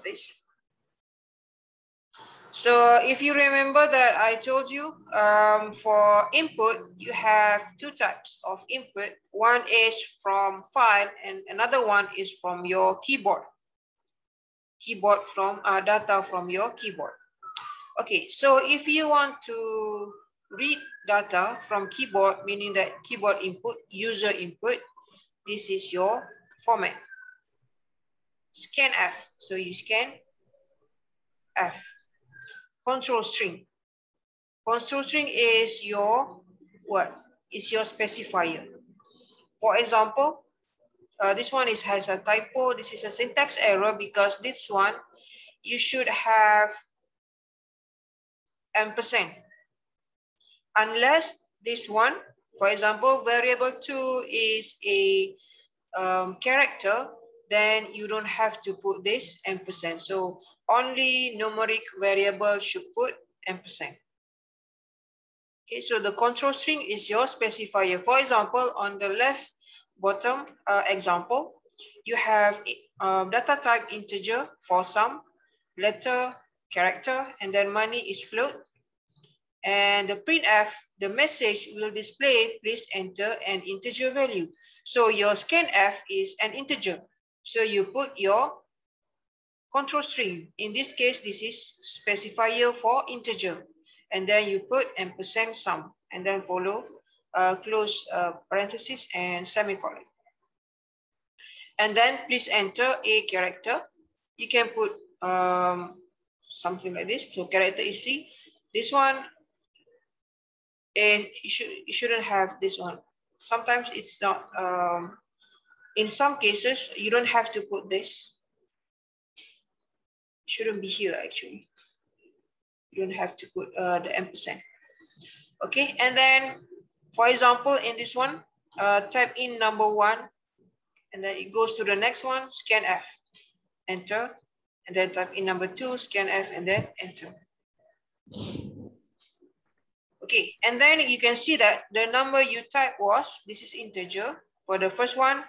of this. So if you remember that I told you for input, you have two types of input. One is from file and another one is from your keyboard. Keyboard from data from your keyboard. Okay, so if you want to read data from keyboard, meaning that keyboard input, user input, this is your format. Scanf, so you scan F. Control string. Control string is your what? Is your specifier. For example, this one has a typo. This is a syntax error because this one you should have ampersand. Unless this one, for example, variable 2 is a character, then you don't have to put this ampersand. So only numeric variable should put ampersand. Okay, so the control string is your specifier. For example, on the left bottom example, you have data type integer for sum, letter, character, and then money is float. And the printf, the message will display, please enter an integer value. So your scanf is an integer. So you put your control string. In this case, this is specifier for integer. And then you put ampersand sum and then follow close parenthesis and semicolon. And then please enter a character. You can put something like this. So character is C. This one, you shouldn't have this one. Sometimes it's not. In some cases, you don't have to put this. It shouldn't be here actually. You don't have to put the ampersand. Okay, and then for example, in this one, type in number 1, and then it goes to the next one, scanf, enter, and then type in number 2, scanf, and then enter. Okay, and then you can see that the number you type was, this is integer for the first one,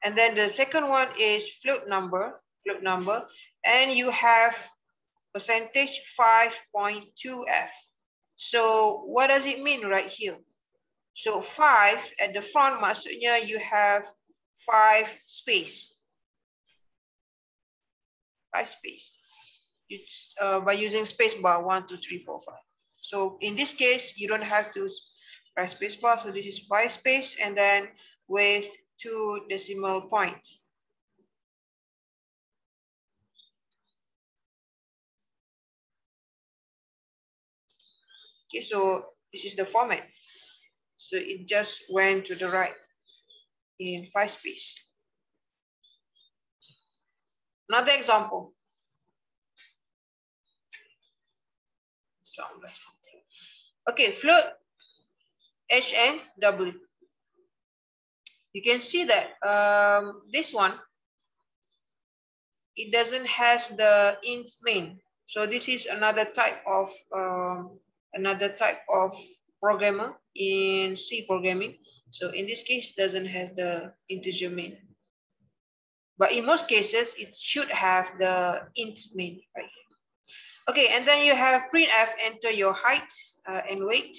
and then the second one is float number, and you have percentage 5.2f. So what does it mean right here? So 5 at the front, maksudnya you have 5 space. 5 space. It's by using space bar 1, 2, 3, 4, 5. So in this case, you don't have to press space bar. So this is 5 space and then with 2 decimal points. Okay, so this is the format. So it just went to the right in 5 space. Another example. Sound like something. Okay, float H and W. You can see that this one, it doesn't has the int main. So this is another type of programmer in C programming. So in this case, doesn't have the integer main. But in most cases, it should have the int main right here. Okay, and then you have printf, enter your height and weight.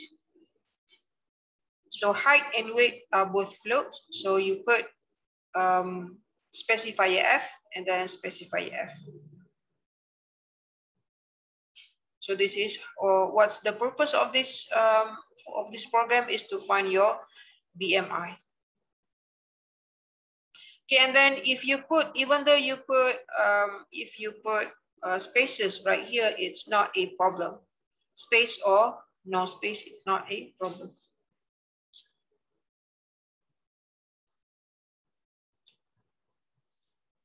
So height and weight are both float. So you put specifier f and then specifier f. So this is, or what's the purpose of this program is to find your BMI. Okay, and then if you put, even though you put, if you put spaces right here, it's not a problem. Space or no space, it's not a problem.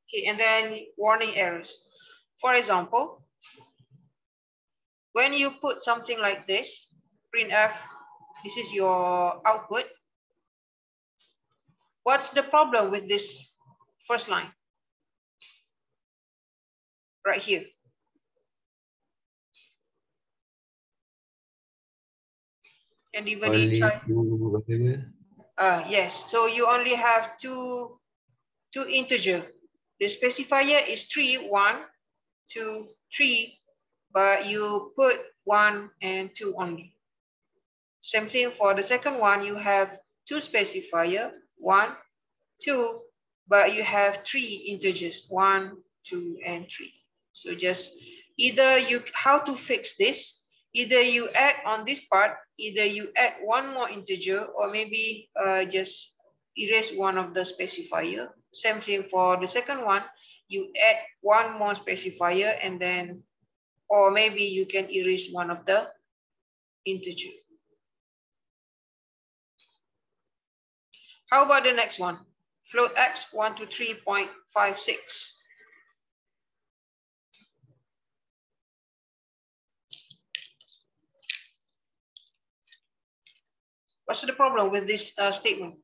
Okay, and then warning errors. For example, when you put something like this, printf, this is your output. What's the problem with this first line? Right here. Anybody try? Yes, so you only have two integer. The specifier is 3, 1, 2, 3, but you put 1 and 2 only. Same thing for the second one, you have 2 specifier, 1, 2, but you have 3 integers, 1, 2, and 3. So just either you, how to fix this, either you add on this part, either you add 1 more integer, or maybe just erase one of the specifier. Same thing for the second one, you add 1 more specifier, and then, or maybe you can erase one of the integer. How about the next one? Float x 1 to 3.56. What's the problem with this statement?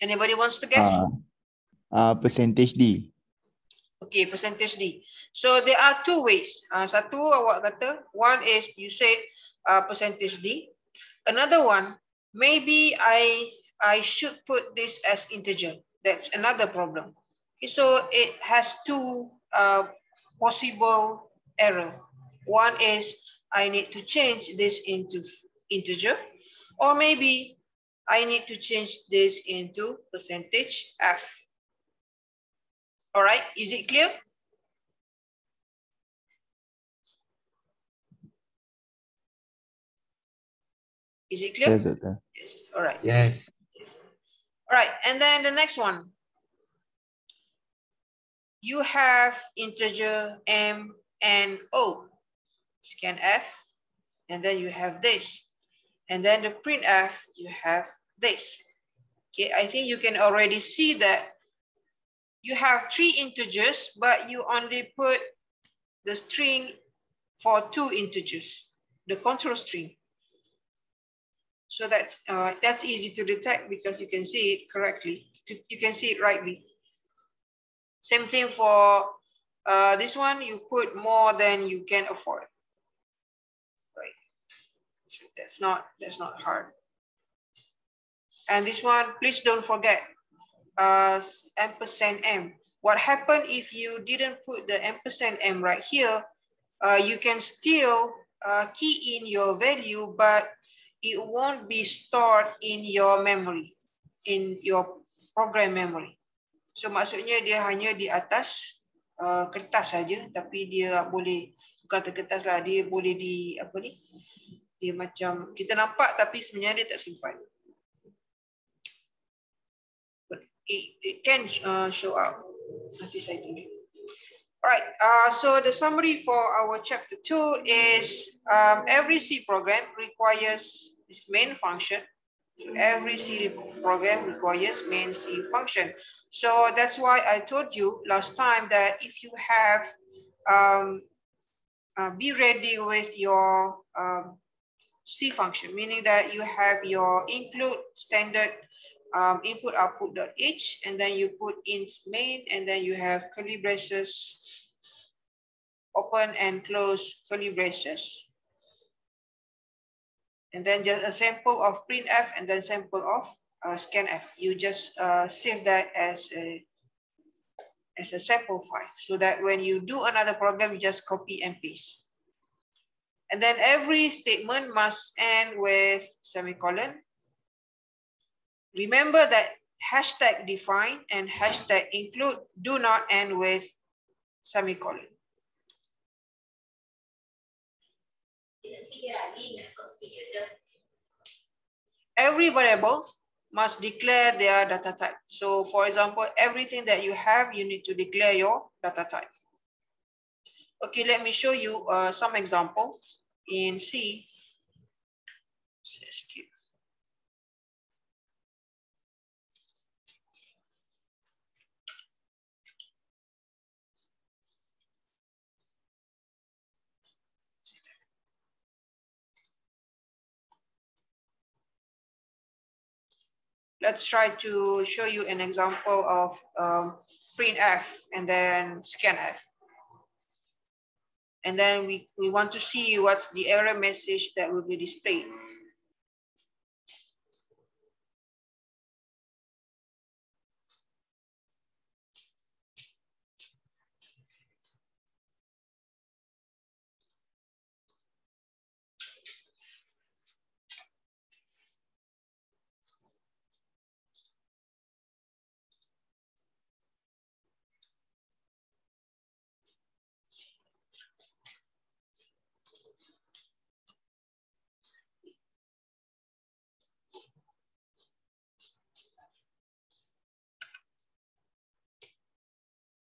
Anybody wants to guess? Percentage D. Okay, percentage D. So there are 2 ways. Satu awak kata, one is you said percentage D. Another one, maybe I should put this as integer. That's another problem. Okay, so it has 2 possible error. One is I need to change this into integer, or maybe I need to change this into percentage F. All right, is it clear? Is it clear? Yes, Doctor. Yes. All right. Yes. All right, and then the next one. You have integer M and O. Scan F, and then you have this. And then the printf, you have this. Okay, I think you can already see that you have 3 integers, but you only put the string for 2 integers, the control string. So that's easy to detect because you can see it correctly. You can see it rightly. Same thing for this one, you put more than you can afford. Right. So that's not hard. And this one, please don't forget ampersand M. What happened if you didn't put the ampersand M right here? You can still key in your value, but it won't be stored in your memory, in your program memory. So maksudnya dia hanya di atas kertas saja, tapi dia boleh, bukan kertas lah, dia boleh di apa ni? Dia macam kita nampak tapi sebenarnya dia tak simpan. But it can show up. Nanti saya tunjuk. Alright, so the summary for our chapter 2 is every C program requires this main function. So every C program requires main C function. So that's why I told you last time that if you have, be ready with your C function, meaning that you have your include standard input output.h, and then you put int main, and then you have curly braces, open and close curly braces, and then just a sample of printf and then sample of scanf. You just save that as a sample file, so that when you do another program, you just copy and paste. And then every statement must end with semicolon. Remember that hashtag define and hashtag include do not end with semicolon. Every variable must declare their data type. So for example, everything that you have, you need to declare your data type. Okay, let me show you some examples in C. Skip. Let's try to show you an example of printf and then scanf. And then we want to see what's the error message that will be displayed.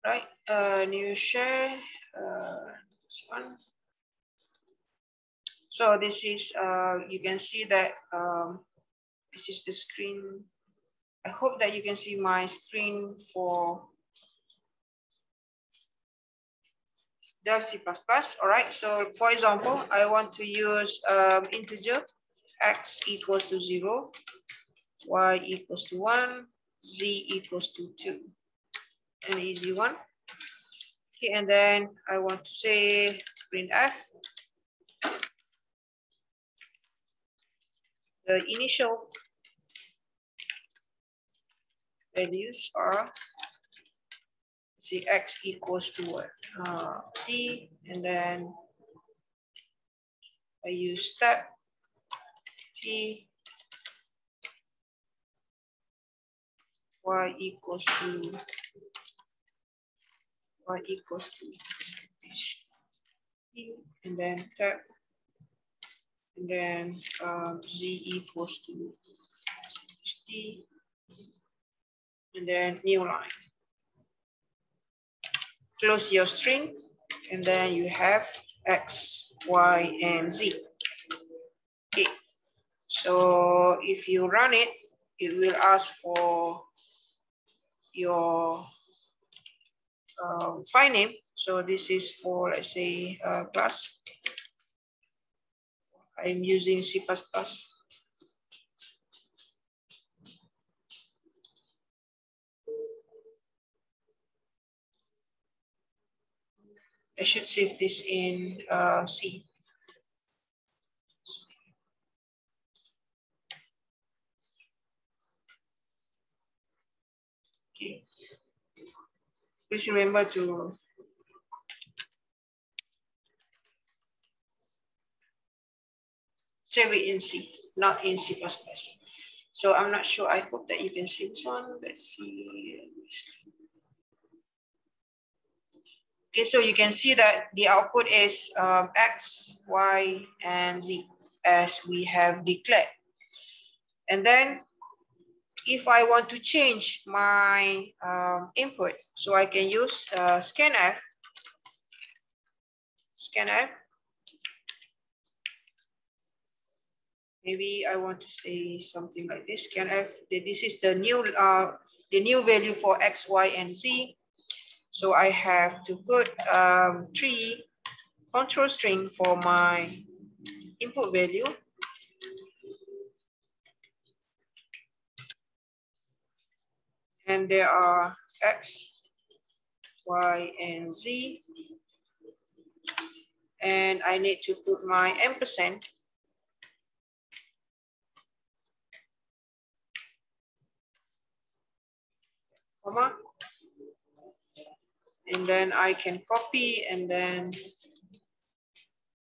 Right, new share, this one. So this is, you can see that this is the screen. I hope that you can see my screen for Dev C++. All right, so for example, I want to use integer x equals to 0, y equals to 1, z equals to 2. An easy one. Okay, and then I want to say printf. The initial values are, say, x equals to what? T, and then I use step T, y equals to percentage T, and then tab, and then z equals to percentage T, and then new line. Close your string, and then you have x, y, and z. Okay, so if you run it, it will ask for your file name. So this is for, let's say, class. I'm using C++. I should save this in C. Okay. Please remember to save it in C, not in C++. So I'm not sure. I hope that you can see this one. Let's see. Okay, so you can see that the output is X, Y, and Z as we have declared. And then if I want to change my input, so I can use scanf. Scanf. Maybe I want to say something like this. Scanf. This is the new value for X, Y, and Z. So I have to put 3 control string for my input value. And there are X, Y, and Z. And I need to put my ampersand. Comma. And then I can copy and then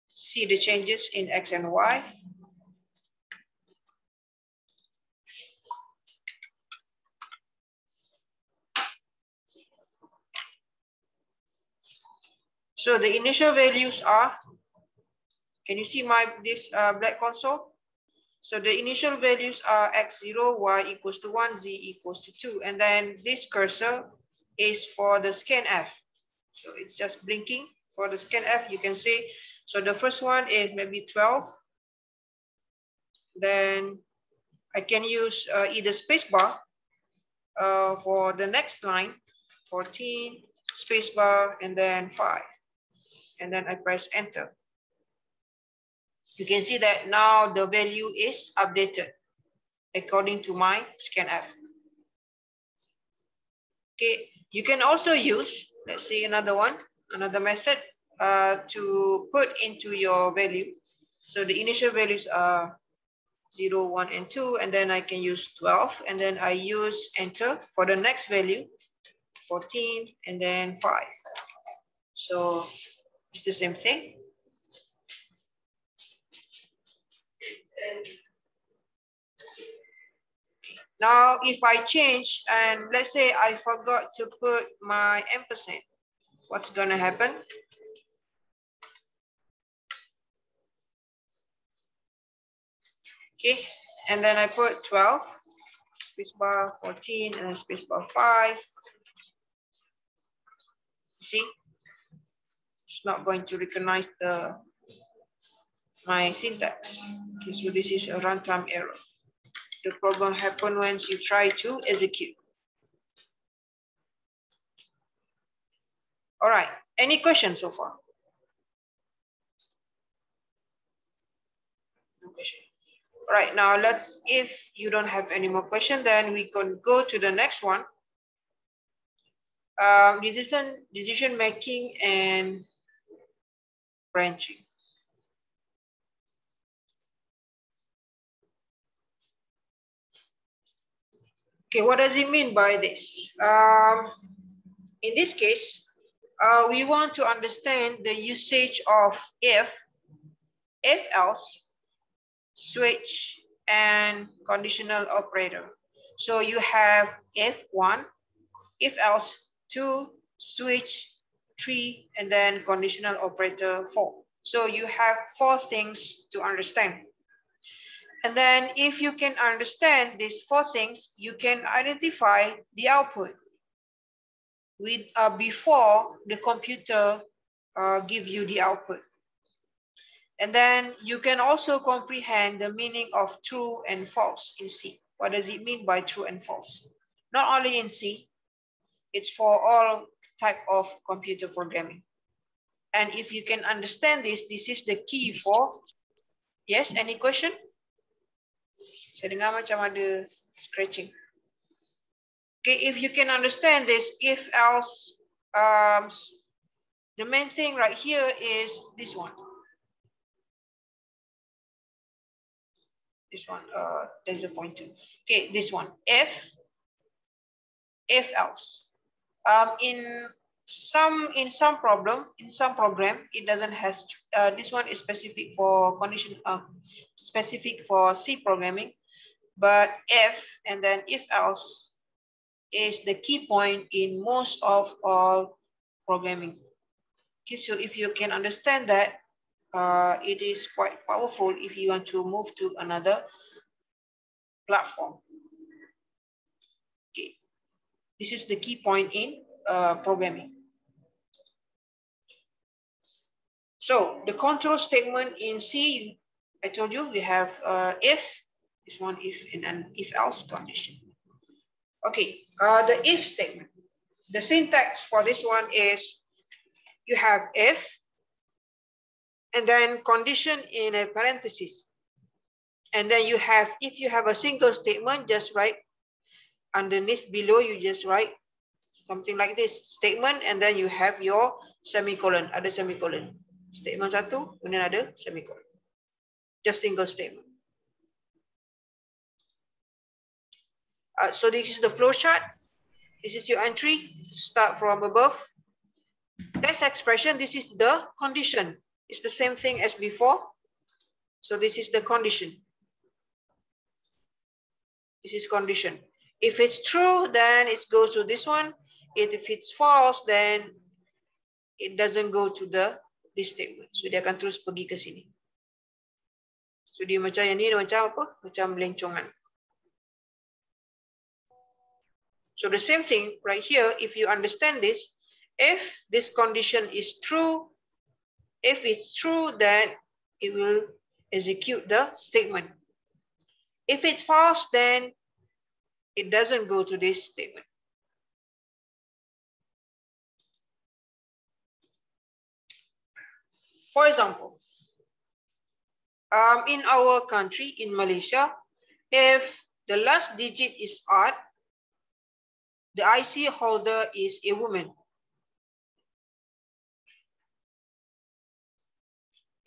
see the changes in X and Y. So the initial values are, can you see this black console? So the initial values are x0, y equals to 1, z equals to 2. And then this cursor is for the scanf. So it's just blinking. For the scanf, you can see. So the first one is maybe 12. Then I can use either spacebar for the next line, 14, spacebar, and then 5. And then I press enter. You can see that now the value is updated according to my scanf. Okay, you can also use, let's see another one, another method. to put into your value. So the initial values are 0, 1, and 2, and then I can use 12, and then I use enter for the next value, 14, and then 5. So it's the same thing. Now, if I change, and let's say I forgot to put my ampersand, what's gonna happen? Okay, and then I put 12, spacebar 14, and then spacebar 5. See, it's not going to recognize my syntax. Okay, so this is a runtime error. The problem happens when you try to execute. All right, any questions so far? No question. All right, now if you don't have any more question, then we can go to the next one. Decision making and branching. Okay, what does it mean by this? In this case, we want to understand the usage of if else, switch, and conditional operator. So you have if 1, if else 2, switch 3, and then conditional operator 4. So you have 4 things to understand. And then if you can understand these 4 things, you can identify the output with before the computer give you the output. And then you can also comprehend the meaning of true and false in C. What does it mean by true and false? Not only in C, it's for all type of computer programming. And if you can understand this, this is the key for, yes, any question? Saya dengar macam ada scratching. Okay, if you can understand this, if else, the main thing right here is this one. This one, there's a pointer. Okay, this one, if else. In some program, it doesn't has, this one is specific for condition, specific for C programming, but if and then if else is the key point in most of all programming. Okay, so if you can understand that, it is quite powerful if you want to move to another platform. Okay, this is the key point in programming. So the control statement in C, I told you we have if, this one if, and an if else condition. Okay, the if statement. The syntax for this one is you have if, and then condition in a parenthesis. And then you have, if you have a single statement, just write underneath below, you just write something like this, statement, and then you have your semicolon, ada semicolon. Statement 1, kemudian ada semicolon. Just single statement. So this is the flow chart. This is your entry. Start from above. Test expression, this is the condition. It's the same thing as before. So this is the condition. This is condition. If it's true, then it goes to this one. If it's false, then it doesn't go to this statement. So dia akan terus pergi ke sini. So dia macam yang ni, macam apa? Macam lencongan. So the same thing right here, if you understand this, if this condition is true, if it's true, then it will execute the statement. If it's false, then it doesn't go to this statement. For example, in our country, in Malaysia, if the last digit is odd, the IC holder is a woman.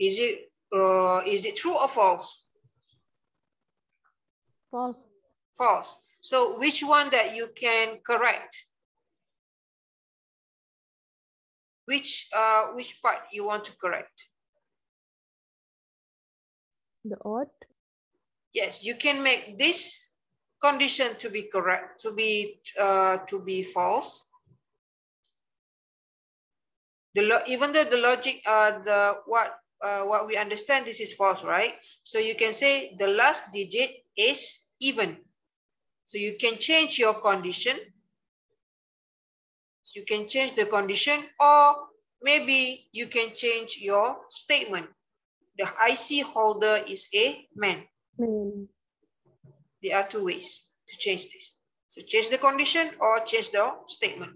Is it true or false? False. False. So which one that you can correct? Which part you want to correct? The odd. Yes, you can make this condition to be correct, to be false. Even though the logic, what we understand, this is false, right? So you can say the last digit is even. So you can change your condition. You can change the condition, or maybe you can change your statement. The IC holder is a man. There are two ways to change this. So change the condition or change the statement.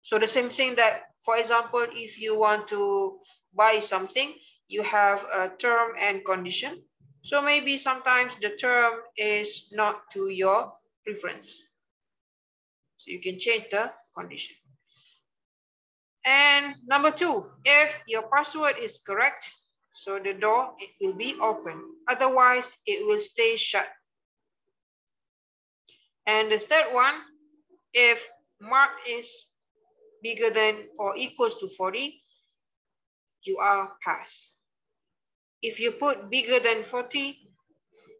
So the same thing that, for example, if you want to buy something, you have a term and condition. So maybe sometimes the term is not to your preference. So you can change the condition. And number two, if your password is correct, so the door, it will be open. Otherwise, it will stay shut. And the third one, if mark is bigger than or equals to 40, you are pass. If you put bigger than 40,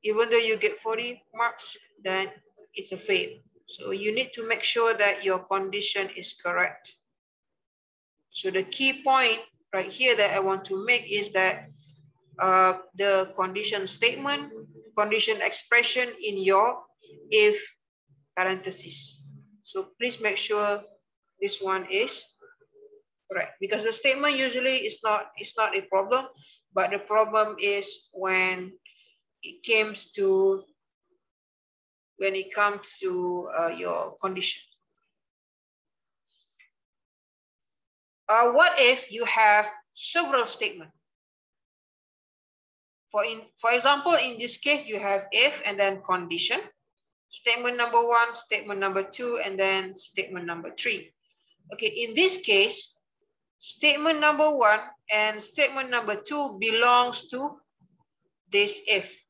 even though you get 40 marks, then it's a fail. So you need to make sure that your condition is correct. So the key point right here that I want to make is that the condition statement, condition expression in your if parenthesis. So please make sure this one is correct, because the statement usually is not a problem, but the problem is when it comes to your condition. What if you have several statements? For example, in this case, you have if and then condition, statement number 1, statement number 2, and then statement number 3. Okay, in this case, statement number 1 and statement number 2 belongs to this if.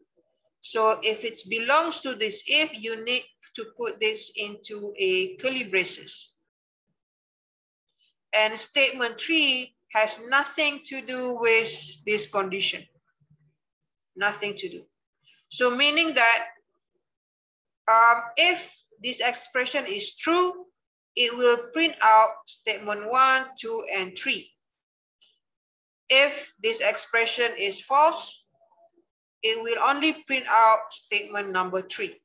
So if it belongs to this if, you need to put this into a curly braces. And statement 3 has nothing to do with this condition. Nothing to do. So meaning that if this expression is true, it will print out statement 1, 2, and 3. If this expression is false, it will only print out statement number 3.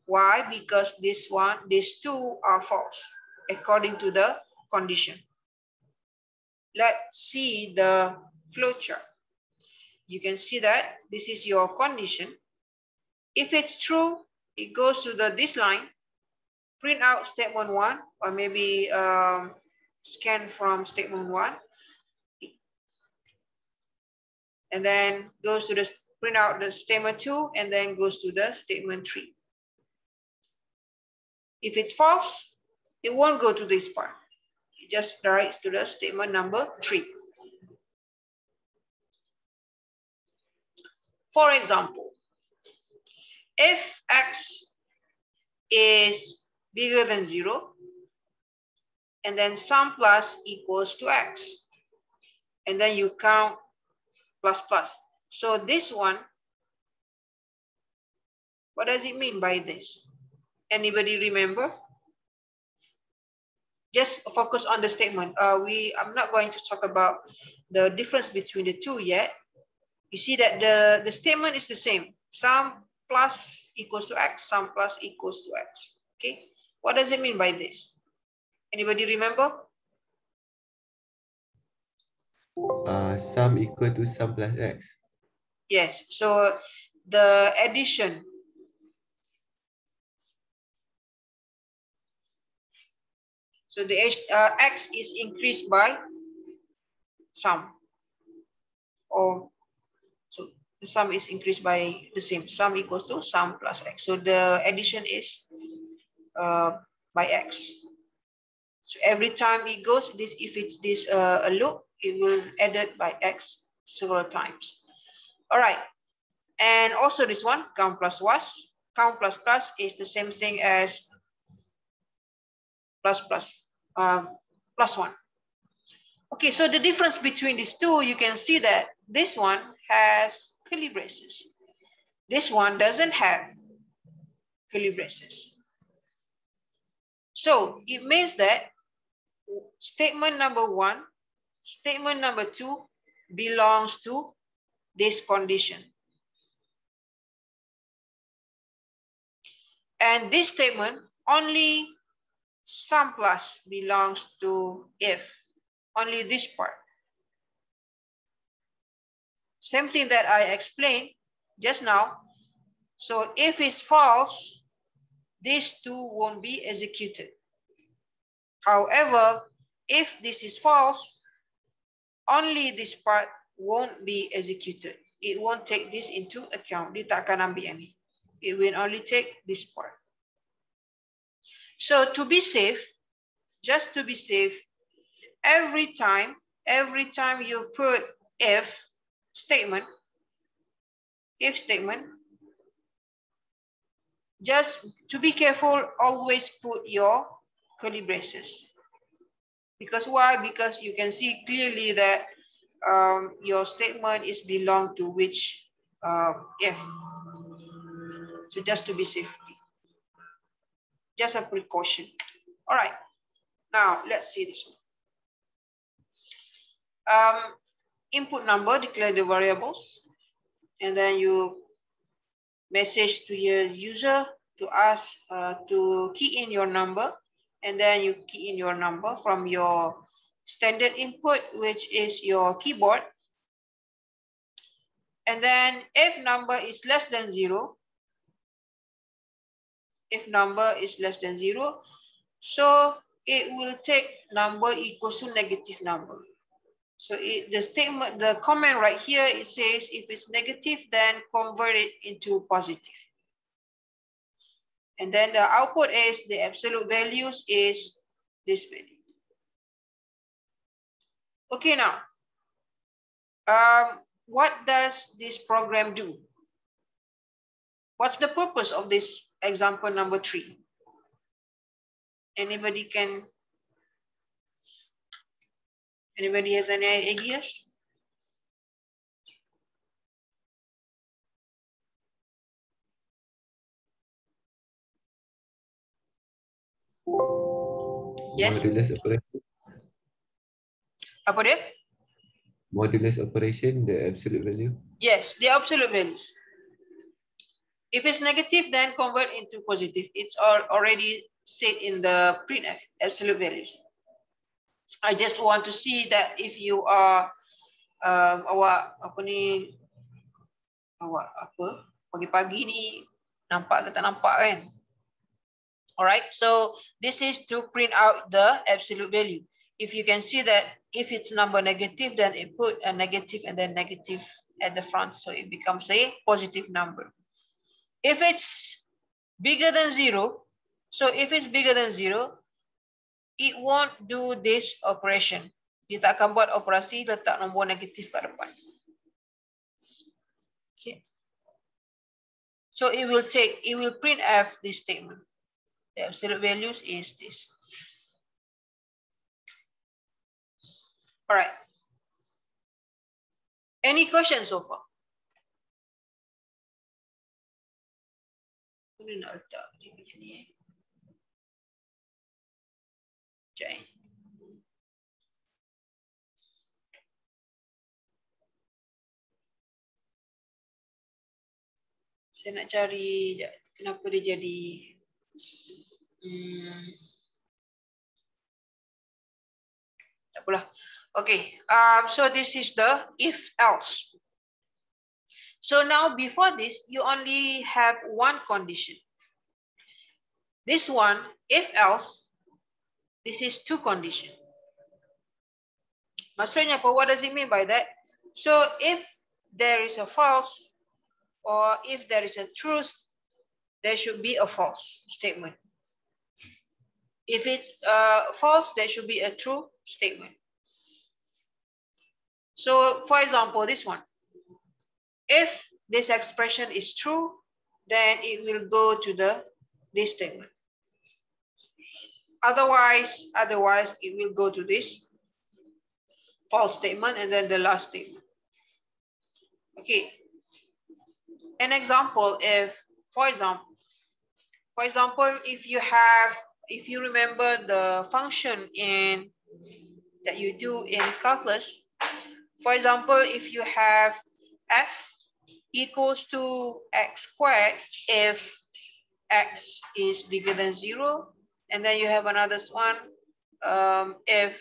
Why? Because these two are false according to the condition. Let's see the flowchart. You can see that this is your condition. If it's true, it goes to this line, print out statement 1, or maybe scan from statement 1, and then goes to print out the statement 2, and then goes to the statement 3. If it's false, it won't go to this part. It just writes to the statement number 3. For example, if x is bigger than 0, and then sum plus equals to x, and then you count plus plus. So this one, what does it mean by this? Anybody remember? Just focus on the statement. I'm not going to talk about the difference between the two yet. You see that the statement is the same. Sum plus equals to x, sum plus equals to x. Okay, what does it mean by this? Anybody remember? Sum equal to sum plus x. Yes, so the addition. So the x is increased by sum, or so the sum is increased by the same. Sum equals to sum plus x. So the addition is by x. So every time it goes, if it's a loop, it will add it by x. several times. All right. And also this one, count plus was. Count plus plus is the same thing as plus one. Okay, so the difference between these two, you can see that this one has curly braces. This one doesn't have curly braces. So it means that statement number one, statement number two belongs to this condition. And this statement, only sum plus belongs to if, only this part. Same thing that I explained just now. So if it's false, these two won't be executed. However, if this is false, only this part won't be executed. It won't take this into account. Dia tak akan ambil yang ni. It will only take this part. So to be safe, just to be safe, every time you put if statement, just to be careful, always put your curly braces. Because why? Because you can see clearly that your statement is belong to which if. So just to be safety, just a precaution. All right, now let's see this one. Input number, declare the variables, and then you message to your user to ask to key in your number, and then you key in your number from your standard input, which is your keyboard. And then if number is less than 0, if number is less than 0, so it will take number equals to negative number. So the statement, the comment right here, it says if it's negative, then convert it into positive. And then the output is the absolute values is this value. Okay, now, what does this program do? What's the purpose of this example number 3? Anybody has any ideas? Yes. Modulus operation. Apa dia? Modulus operation, the absolute value. Yes, the absolute values. If it's negative, then convert into positive. It's already said in the printf, absolute values. I just want to see that if you are awak pagi-pagi ni nampak ke tak nampak kan? Alright, so this is to print out the absolute value. If you can see that if it's number negative, then it put a negative and then negative at the front, so it becomes a positive number. If it's bigger than 0, so if it's bigger than 0, it won't do this operation. Dia tak akan buat operasi letak nombor negatif kat depan. Okay. So it will print F this statement. The absolute values is this. All right. Any questions so far? Ini nak letak dia macam ni. Okay. Saya nak cari kenapa dia jadi tak apalah. Okay, so this is the if else. So now before this, you only have one condition. This one, if else, this is two condition. Maksudnya apa? What does it mean by that? So if there is a false or if there is a truth, there should be a false statement. If it's false, there should be a true statement. So for example, this one, if this expression is true, then it will go to this statement. Otherwise it will go to this false statement and then the last statement. Okay. An example, for example, if you remember the function that you do in calculus, for example, if you have f equals to x squared if x is bigger than 0, and then you have another one if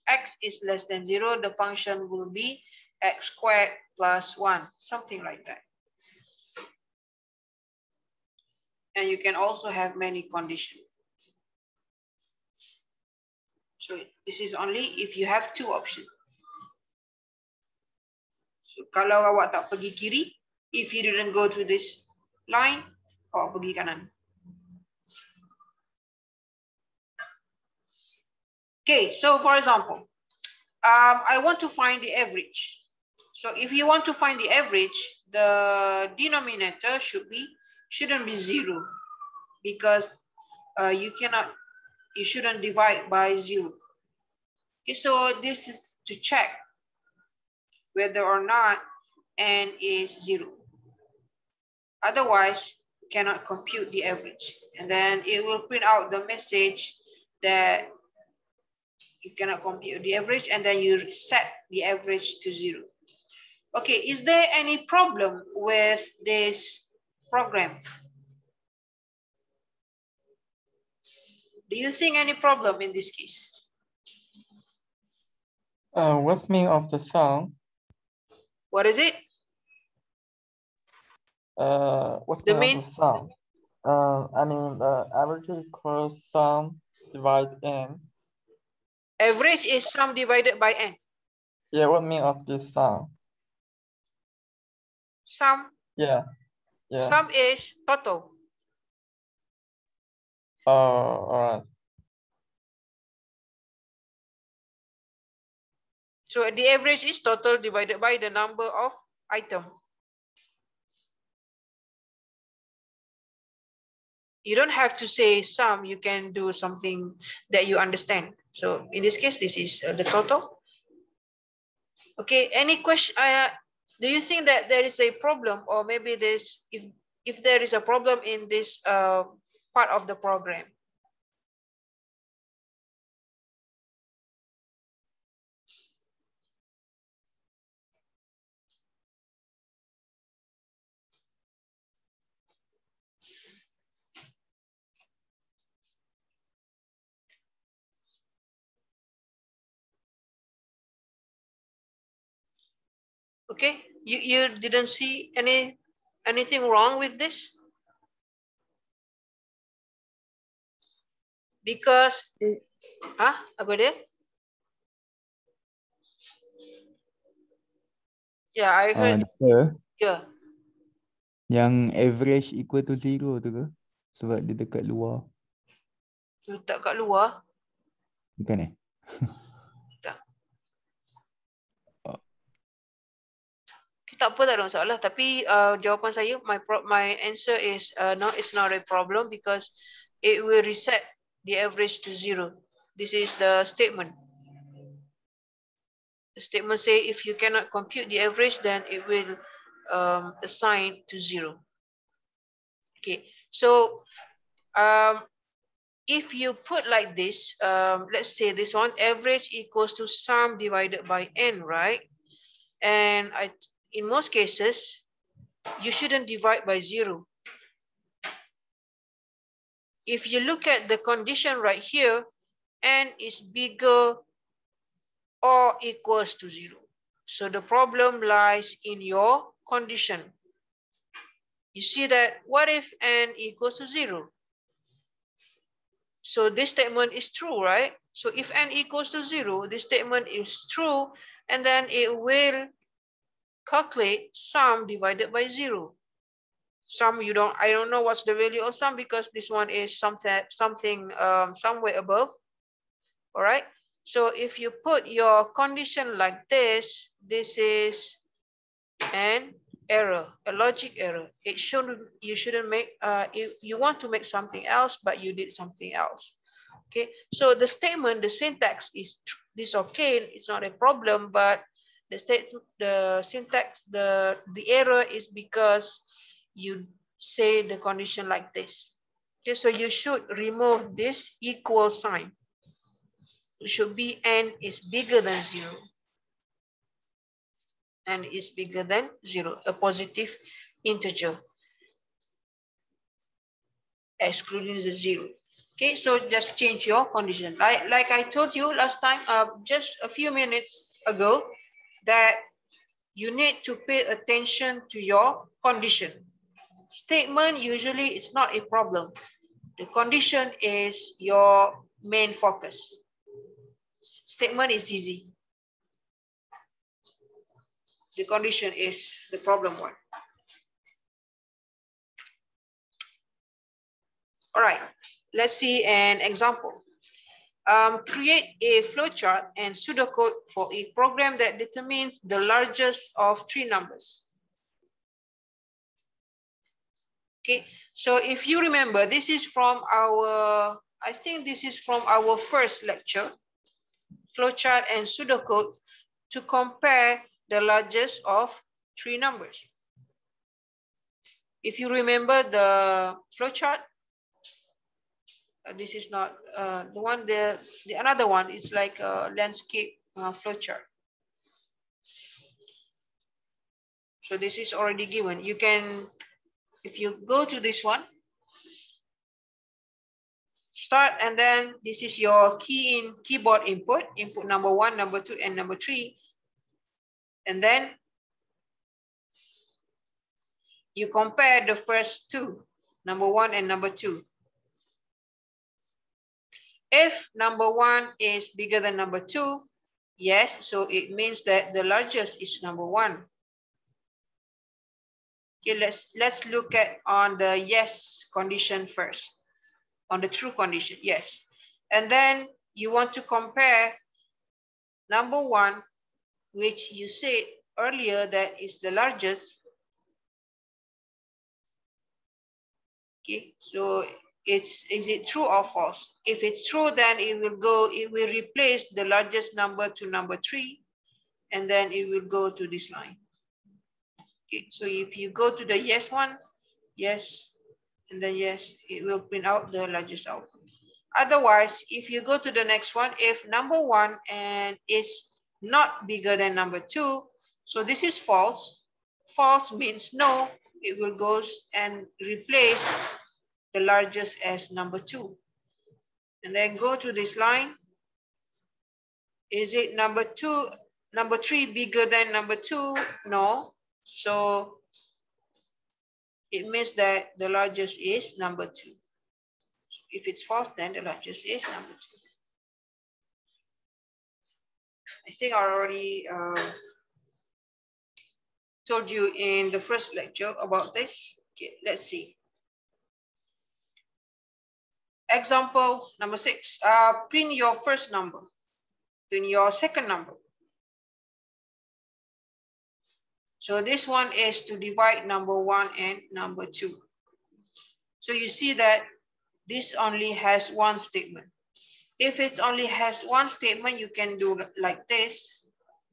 x is less than 0, the function will be x squared plus 1, something like that. And you can also have many conditions. So this is only if you have two options. So kalau awak tak pergi kiri, if you didn't go to this line, awak pergi kanan. Okay, so for example, I want to find the average. So if you want to find the average, the denominator shouldn't be 0, because you shouldn't divide by 0. Okay, so this is to check whether or not n is 0. Otherwise, cannot compute the average. And then it will print out the message that you cannot compute the average, and then you set the average to 0. Okay, is there any problem with this program? Do you think any problem in this case? What's the meaning of the sum? What is it? What's the meaning of the sum? I mean, average equals sum divided n. Average is sum divided by n. Yeah, what meaning of this sum? Sum? Yeah. Sum is total. Oh, all right. So the average is total divided by the number of items. You don't have to say sum, you can do something that you understand. So in this case, this is the total. Okay, any question? Do you think that there is a problem, or maybe this, if there is a problem in this part of the program? Okay, you didn't see anything wrong with this? Because, apa dia? Yeah, I heard. Yeah. Yang average equal to 0 tu ke? Sebab dia dekat luar. Letak kat luar? Bukan Tak. Tak apa, tak ada masalah. Tapi jawapan saya, my answer is no, it's not a problem, because it will reset the average to 0. This is the statement. The statement say if you cannot compute the average, then it will assign to 0. Okay, so if you put like this, let's say this one, average equals to sum divided by n, right? And in most cases, you shouldn't divide by 0. If you look at the condition right here, n is bigger or equals to 0. So the problem lies in your condition. You see that, what if n equals to 0? So this statement is true, right? So if n equals to 0, this statement is true, and then it will calculate sum divided by 0. Sum, I don't know what's the value of sum, because this one is somewhere above. All right. So if you put your condition like this, this is an error, a logic error. It shouldn't, you shouldn't make, you want to make something else, but you did something else. Okay, so the statement, the syntax is okay, it's not a problem, but the syntax, the error is because you say the condition like this. Okay, so you should remove this equal sign. It should be n is bigger than 0. N is bigger than 0, a positive integer, excluding the 0. Okay, so just change your condition. Like I told you last time, just a few minutes ago, that you need to pay attention to your condition. Statement, usually it's not a problem. The condition is your main focus. Statement is easy. The condition is the problem one. All right, let's see an example. Create a flowchart and pseudocode for a program that determines the largest of 3 numbers. Okay, so if you remember, this is from our, I think this is from our first lecture, flowchart and pseudocode to compare the largest of 3 numbers. If you remember the flowchart, this is not the one, the another one is like a landscape flowchart. So this is already given. You can, if you go to this one, start, and then this is your keyboard input number 1, number 2, and number 3. And then you compare the first 2, number 1 and number 2. If number 1 is bigger than number 2, yes, so it means that the largest is number 1. Okay, let's look at on the yes condition first. On the true condition, yes. And then you want to compare number 1, which you said earlier that is the largest. Okay, so is it true or false? If it's true, then it will replace the largest number to number 3, and then it will go to this line. Okay, so if you go to the yes one, yes, and then yes, it will print out the largest output. Otherwise, if you go to the next one, if number 1 and is not bigger than number 2, so this is false. False means no, it will go and replace the largest as number 2. And then go to this line. Is it number 3 bigger than number 2? No. So it means that the largest is number 2. So if it's false, then the largest is number 2. I think I already told you in the first lecture about this. Okay, let's see. Example number 6. Print your first number. Print your second number. So this one is to divide number 1 and number 2. So you see that this only has one statement. If it only has one statement, you can do like this,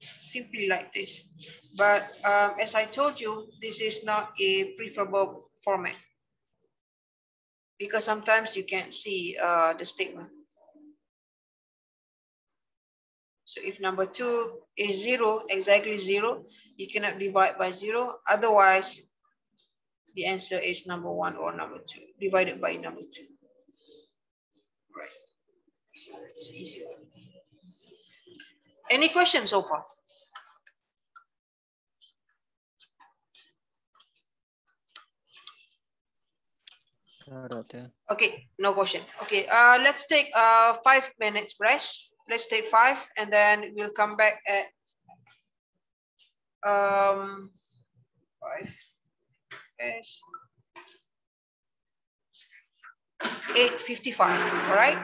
simply like this. But as I told you, this is not a preferable format because sometimes you can't see the statement. So if number 2 is 0, exactly 0, you cannot divide by 0. Otherwise, the answer is number 1 or number 2, divided by number 2. Right. So it's easy. Any questions so far? Okay, no question. Okay, let's take 5 minutes rest. Let's take 5, and then we'll come back at 5. Yes. 8:55. All right.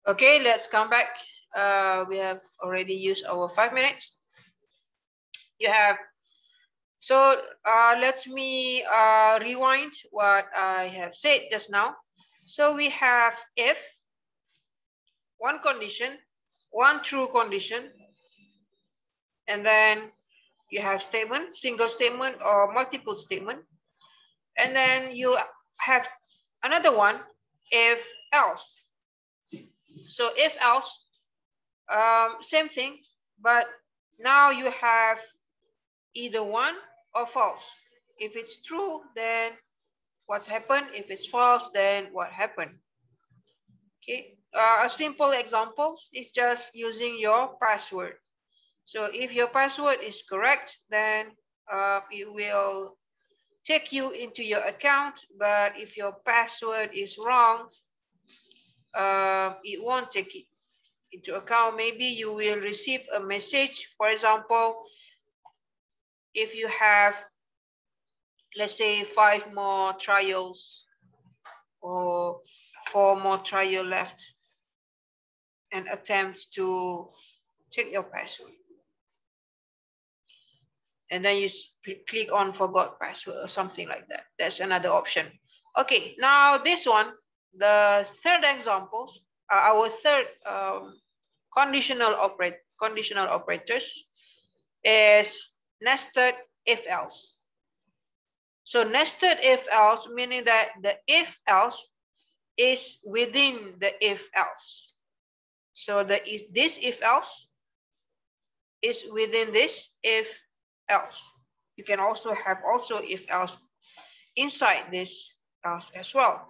Okay, let's come back. We have already used our 5 minutes. You have, so let me rewind what I have said just now. So we have if, one condition, one true condition, and then you have statement, single statement or multiple statement. And then you have another one, if else. So if else, same thing, but now you have either one or false. If it's true, then what's happened? If it's false, then what happened? Okay, a simple example is just using your password. So if your password is correct, then it will take you into your account. But if your password is wrong, it won't take it into account. Maybe you will receive a message. For example, if you have, let's say, 5 more trials or 4 more trial left and attempt to check your password. And then you click on forgot password or something like that. That's another option. Okay, now this one, the third example, our third conditional operators is nested if else. So nested if else, meaning that the if else is within the if else. So this if else is within this if else. You can also have if else inside this else as well.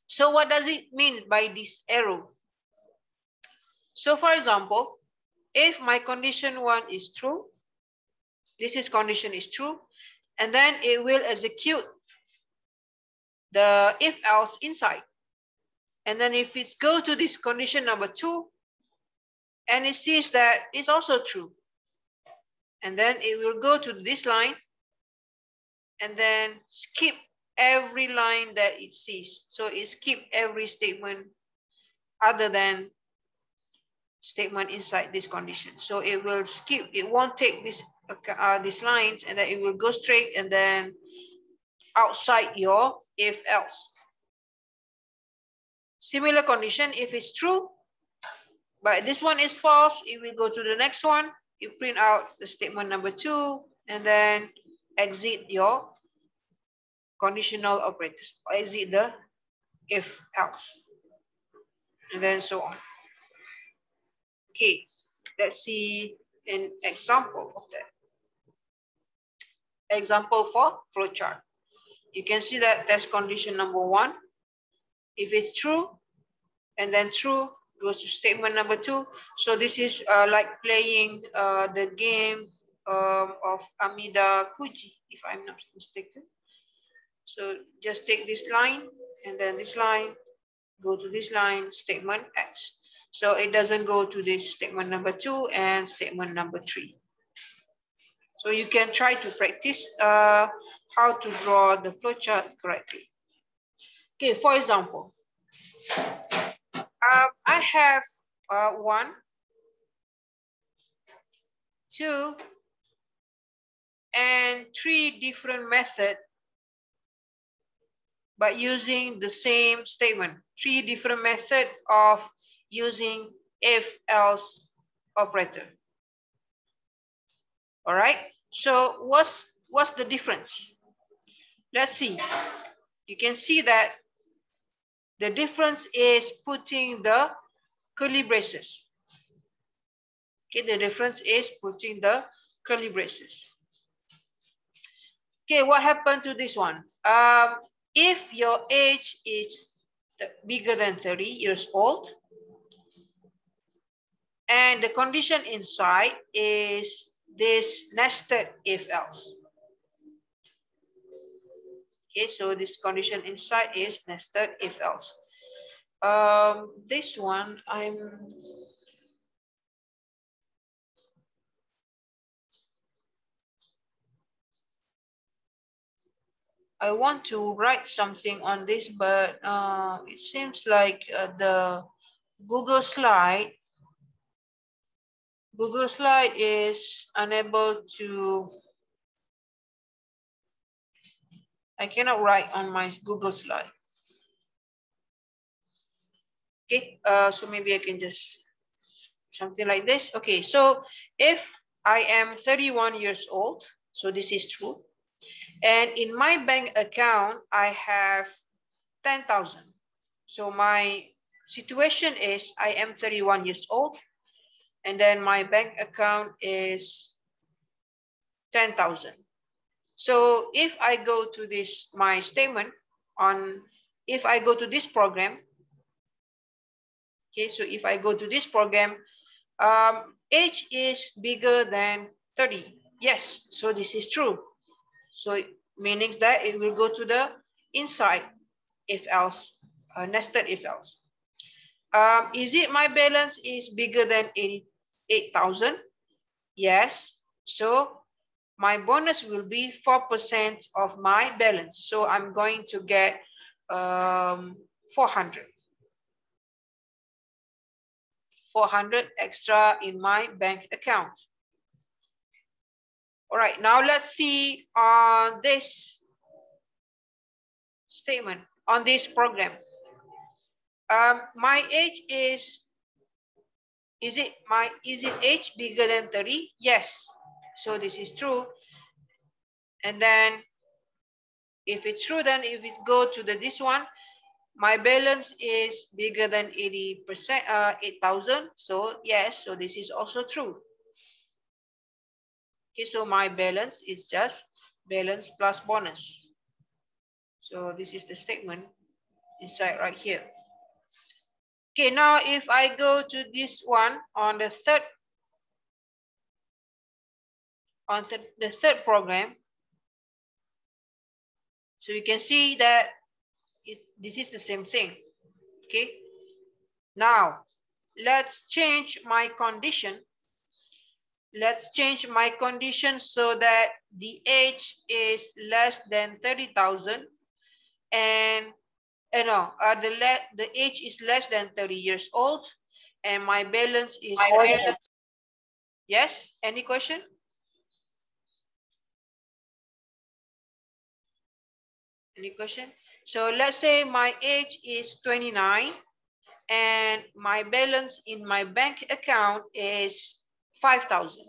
So what does it mean by this arrow? So for example, if my condition 1 is true, this is condition is true, and then it will execute the if else inside. And then if it goes to this condition number 2, and it sees that it's also true, and then it will go to this line and then skip every line that it sees. So it skip every statement other than statement inside this condition. So it will skip, it won't take these lines, and then it will go straight and then outside your if else. Similar condition, if it's true, but this one is false, it will go to the next one. You print out the statement number 2 and then exit your conditional operators, exit the if else, and then so on. Okay, let's see an example of that. Example for flowchart. You can see that test condition number 1. If it's true, and then true goes to statement number 2. So this is like playing the game of Amida Kuji, if I'm not mistaken. So just take this line and then this line, go to this line, statement X. So it doesn't go to this statement number 2 and statement number 3. So you can try to practice how to draw the flowchart correctly. Okay, for example, I have 1, 2, and 3 different methods, but using the same statement. 3 different methods of using if-else operator. All right. So what's the difference? Let's see. You can see that the difference is putting the curly braces. Okay, the difference is putting the curly braces. Okay, what happened to this one? If your age is bigger than 30 years old, and the condition inside is this nested if else. Okay, so this condition inside is nested if else. This one I want to write something on this, but it seems like the Google slide is unable to, I cannot write on my Google slide. Okay, so maybe I can just something like this. Okay, so if I am 31 years old, so this is true. And in my bank account, I have 10,000. So my situation is I am 31 years old, and then my bank account is 10,000. So if I go to this, my statement on, if I go to this program, okay, so if I go to this program, age is bigger than 30. Yes, so this is true. So meaning that it will go to the inside if else, nested if else. Is it my balance is bigger than 88,000? Yes. So my bonus will be 4% of my balance. So I'm going to get 400. 400 extra in my bank account. All right, now let's see on this statement, on this program. My age is it age bigger than 30? Yes, so this is true. And then if it's true, then if it go to this one, my balance is bigger than 80%, 8,000. So yes, so this is also true. Okay, so my balance is just balance plus bonus. So this is the statement inside right here. Okay, now if I go to this one on the third program, so you can see that this is the same thing. Okay, now let's change my condition. Let's change my condition so that the age is less than 30,000 and the age is less than 30 years old and my balance is Yes, any question? Any question? So let's say my age is 29 and my balance in my bank account is 5,000.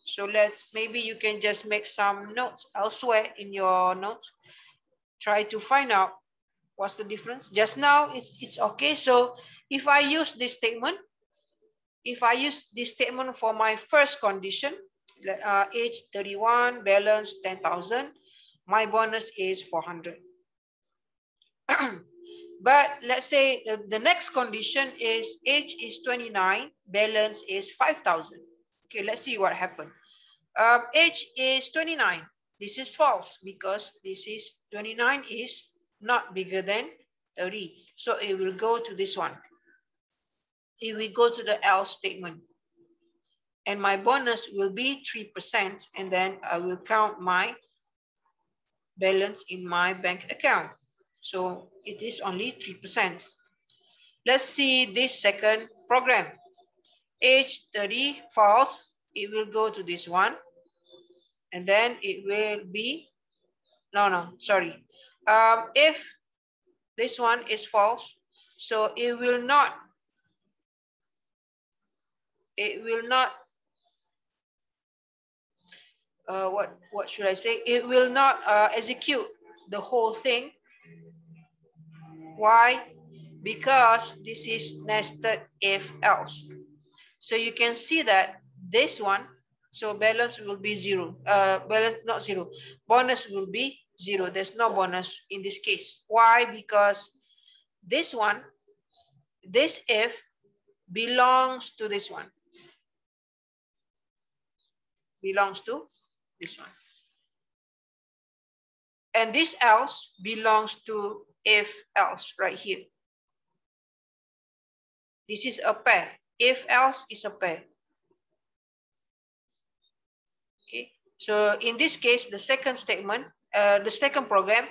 So maybe you can just make some notes elsewhere in your notes. Try to find out what's the difference. Just now it's okay. So if I use this statement, for my first condition, age 31, balance 10,000, my bonus is 400. But let's say the next condition is age is 29, balance is 5,000. Okay, let's see what happened. Age is 29. This is false because this is 29 is not bigger than 30. So it will go to this one. It will go to the else statement. And my bonus will be 3%. And then I will count my balance in my bank account. So it is only 3%. Let's see this second program. Age 30, false. It will go to this one. And then it will be, sorry. If this one is false, so it will not, what should I say? It will not execute the whole thing. Why? Because this is nested if else. So you can see that this one, so balance will be zero. Balance not zero. Bonus will be zero. There's no bonus in this case. Why? Because this one, this if belongs to this one. Belongs to this one. And this else belongs to if else right here. This is a pair. If else is a pair. Okay. So in this case, the second statement, the second program,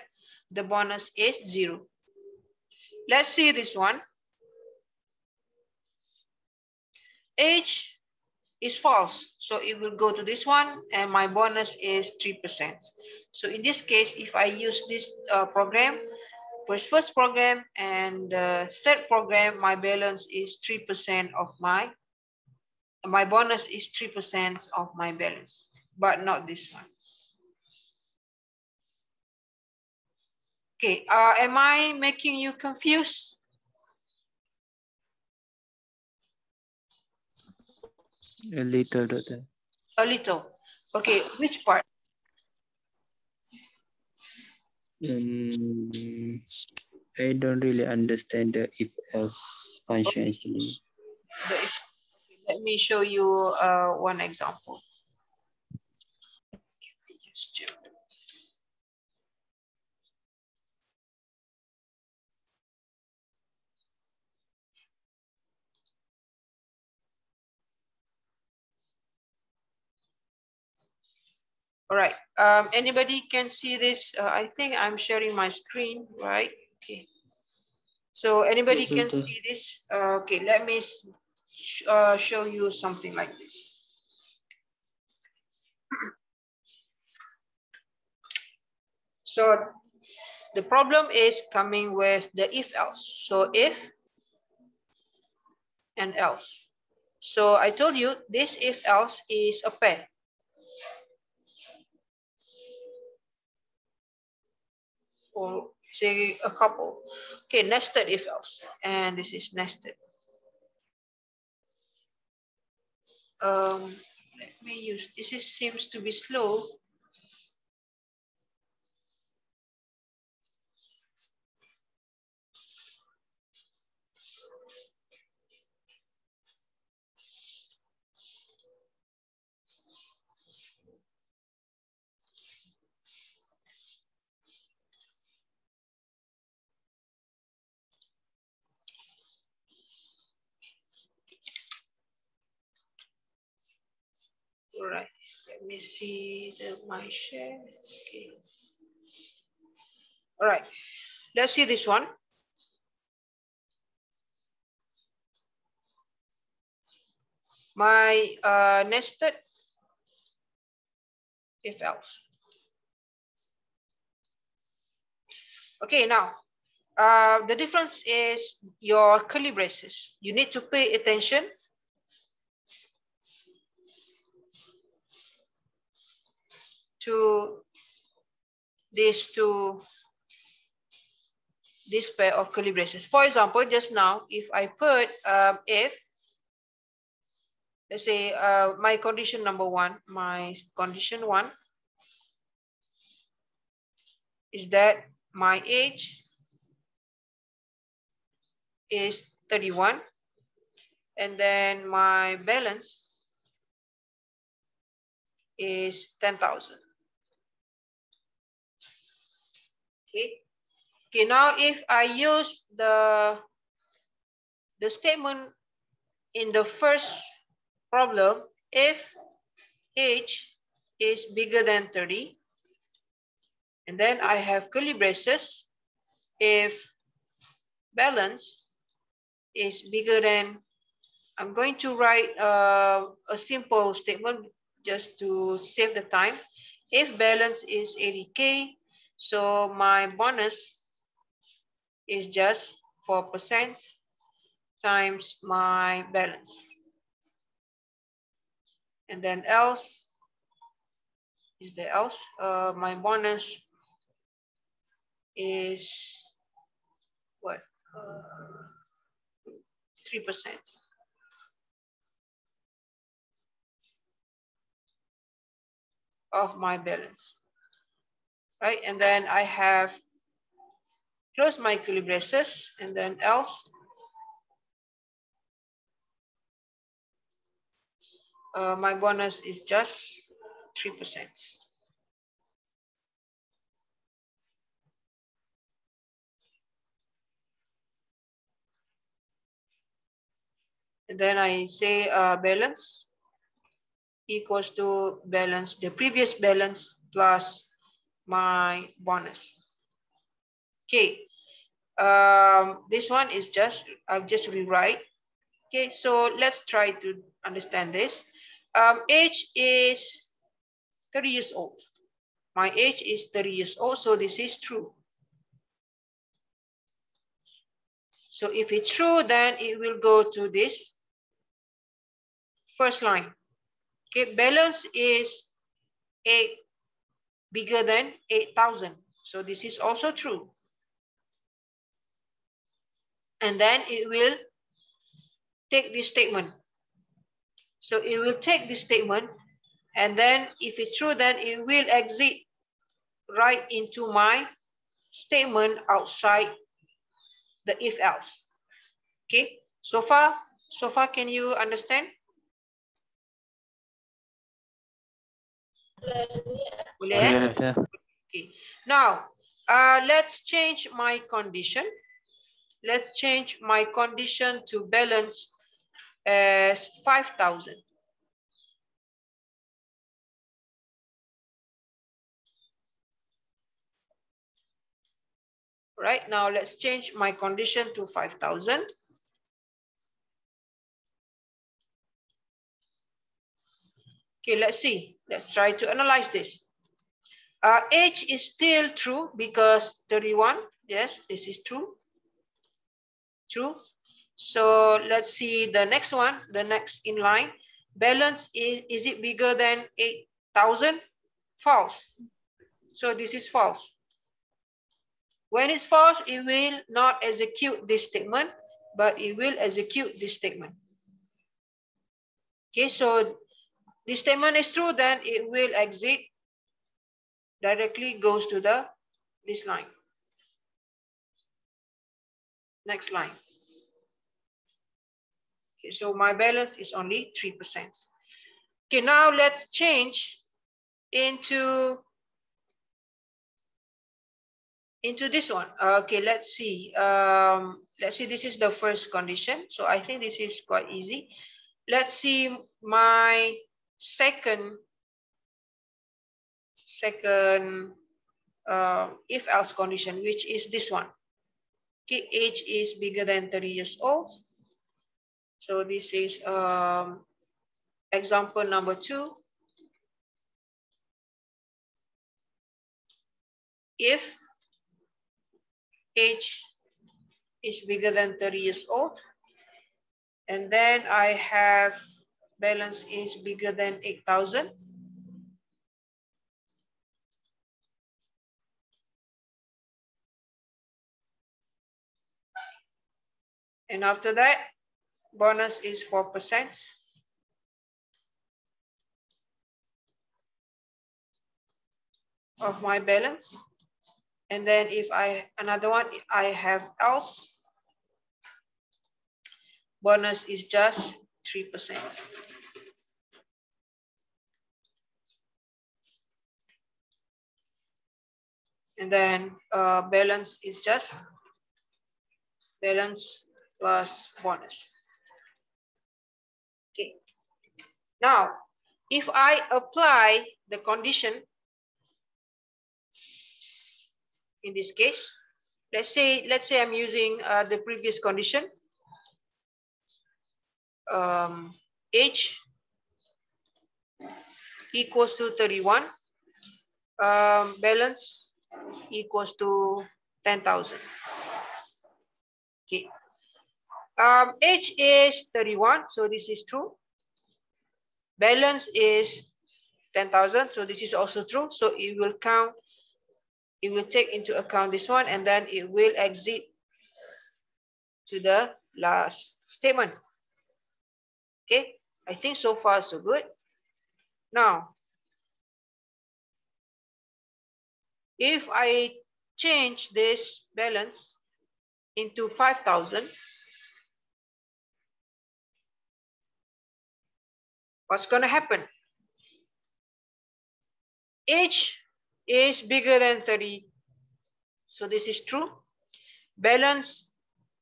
the bonus is 0. Let's see this one. Age is false, so it will go to this one, and my bonus is 3%. So in this case, if I use this program, first program and third program, my balance is 3% of my bonus is 3% of my balance, but not this one. Okay, am I making you confused? A little, Doctor. A little. Okay, which part? I don't really understand the if-else function actually. Let me show you one example. All right. Anybody can see this? I think I'm sharing my screen, right? Okay. So anybody Yes, can Doctor. see this? Okay, let me show you something like this. So the problem is coming with the if else. So if and else. So I told you this if else is a pair. Or say a couple. Okay, nested if else. And this is nested. Let me use, seems to be slow. All right, let me see my share. Okay. All right, let's see this one. My nested if else. Okay, now the difference is your curly braces. You need to pay attention to this pair of curly braces. For example, just now, if I put if, let's say my condition number 1, my condition 1 is that my age is 31, and then my balance is 10,000. Okay. Okay, now if I use the statement in the first problem, if age is bigger than 30, and then I have curly braces, if balance is bigger than, I'm going to write a simple statement just to save the time. If balance is 80K, so my bonus is just 4% times my balance. And then else, is there else? My bonus is what? 3%. Of my balance, right? And then I have close my curly braces, and then else my bonus is just 3%. And then I say balance equals to balance, the previous balance plus my bonus. Okay. This one is I'll just rewrite. Okay, so let's try to understand this. Age is 30 years old. My age is 30 years old, so this is true. So if it's true, then it will go to this first line. Okay, balance is 8 bigger than 8,000. So this is also true. And then it will take this statement. So it will take this statement, and then if it's true, then it will exit right into my statement outside the if else. Okay, so far can you understand? Yes, sir. Okay, now let's change my condition. Let's change my condition to balance as 5,000. Right now, let's change my condition to 5,000. Okay, let's see. Let's try to analyze this. Age is still true because 31. Yes, this is true. True. So let's see the next one, the next in line. Balance is it bigger than 8,000? False. So this is false. When it's false, it will not execute this statement, but it will execute this statement. Okay, so this statement is true, then it will exit directly goes to this line. Next line. Okay, so my balance is only 3%. Okay, now let's change into this one. Okay, let's see. Let's see, this is the first condition. So I think this is quite easy. Let's see my second if else condition, which is this one. Okay, age is bigger than 30 years old. So this is example number 2. If age is bigger than 30 years old, and then I have balance is bigger than 8,000. And after that, bonus is 4% of my balance. And then if another one, I have else, bonus is just 3%. And then balance is just balance plus bonus. Okay. Now, if I apply the condition in this case, let's say I'm using the previous condition. Age equals to 31. Balance equals to 10,000. Okay. Age is 31, so this is true. Balance is 10,000, so this is also true. So it will count, it will take into account this one, and then it will exit to the last statement. Okay, I think so far so good. Now, if I change this balance into 5,000, what's going to happen? Age is bigger than 30, so this is true. Balance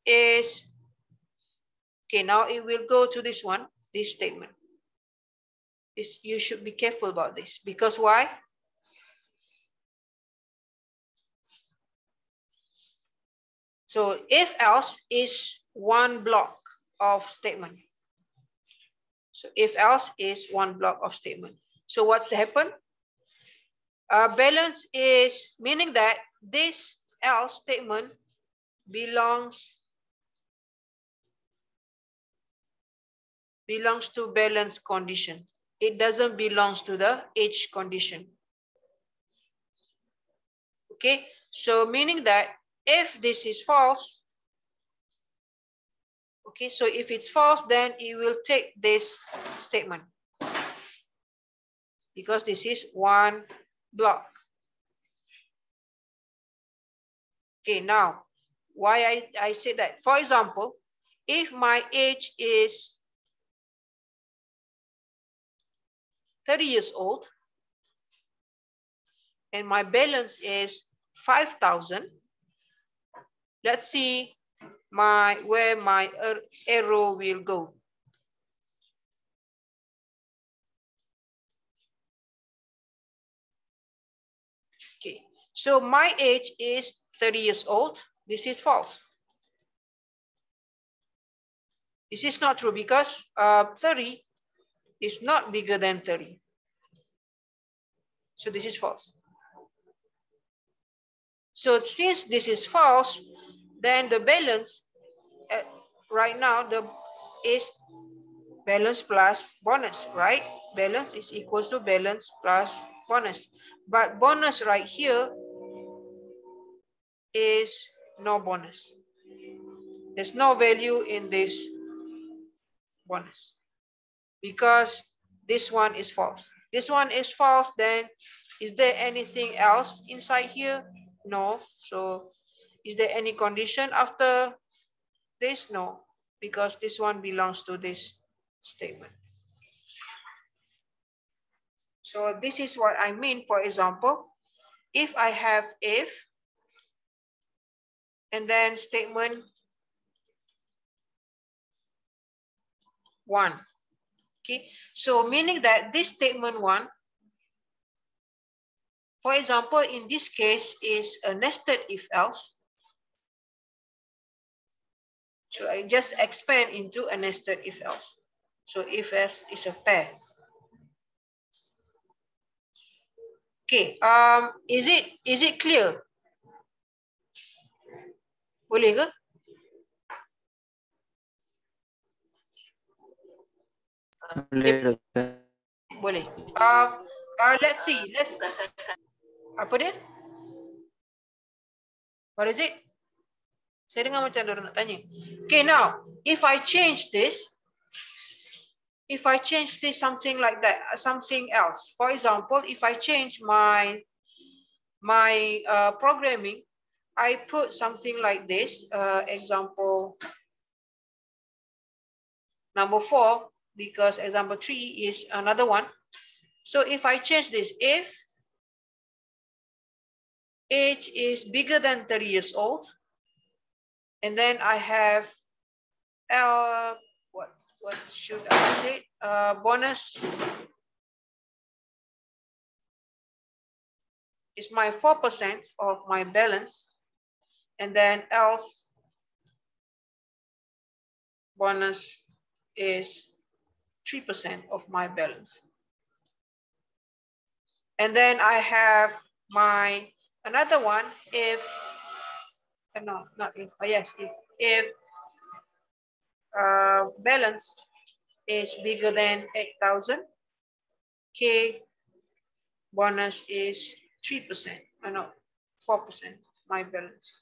is, okay, now it will go to this one, this statement. This, you should be careful about this, because why? So if else is one block of statement. So if else is one block of statement. So what's happened? Balance is meaning that this else statement belongs to balance condition. It doesn't belong to the age condition. Okay, so meaning that if this is false, okay, so if it's false, then it will take this statement because this is one block. Okay, now why I say that? For example, if my age is 30 years old and my balance is 5,000, let's see where my arrow will go. Okay, so my age is 30 years old. This is false. This is not true because 30 is not bigger than 30. So this is false. So since this is false, then the balance right now is balance plus bonus, right? Balance is equals to balance plus bonus. But bonus right here is no bonus. There's no value in this bonus because this one is false. This one is false, then is there anything else inside here? No. So is there any condition after this? No, because this one belongs to this statement. So this is what I mean. For example, if I have if and then statement 1. Okay, so meaning that this statement 1, for example, in this case is a nested if else. So I just expand into a nested if else. So if else is a pair. Okay, is it clear? Boleh ke? Boleh. Boleh. Let's see. Apa dia? What is it? Saya dengar macam dia nak tanya. Okay, now if I change this something like that, something else. For example, if I change my programming, I put something like this. Example number 4, because example 3 is another one. So if I change this, if age is bigger than 30 years old, and then I have what should I say? Bonus is my 4% of my balance, and then else bonus is 3% of my balance. And then I have my another one if no, not if, yes, if balance is bigger than 8,000, K bonus is 3%, no, 4% my balance.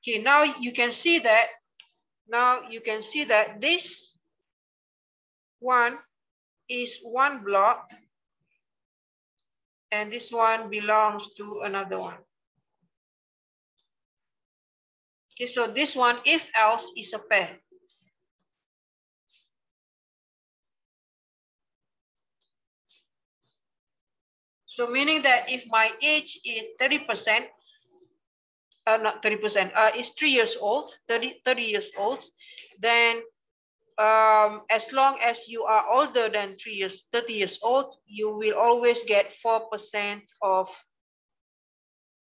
Okay, now you can see that this one is one block and this one belongs to another one. Okay, so this one, if else, is a pair. So meaning that if my age is 30%, not 30%, is 3 years old, 30 years old, then as long as you are older than 30 years old, you will always get 4% of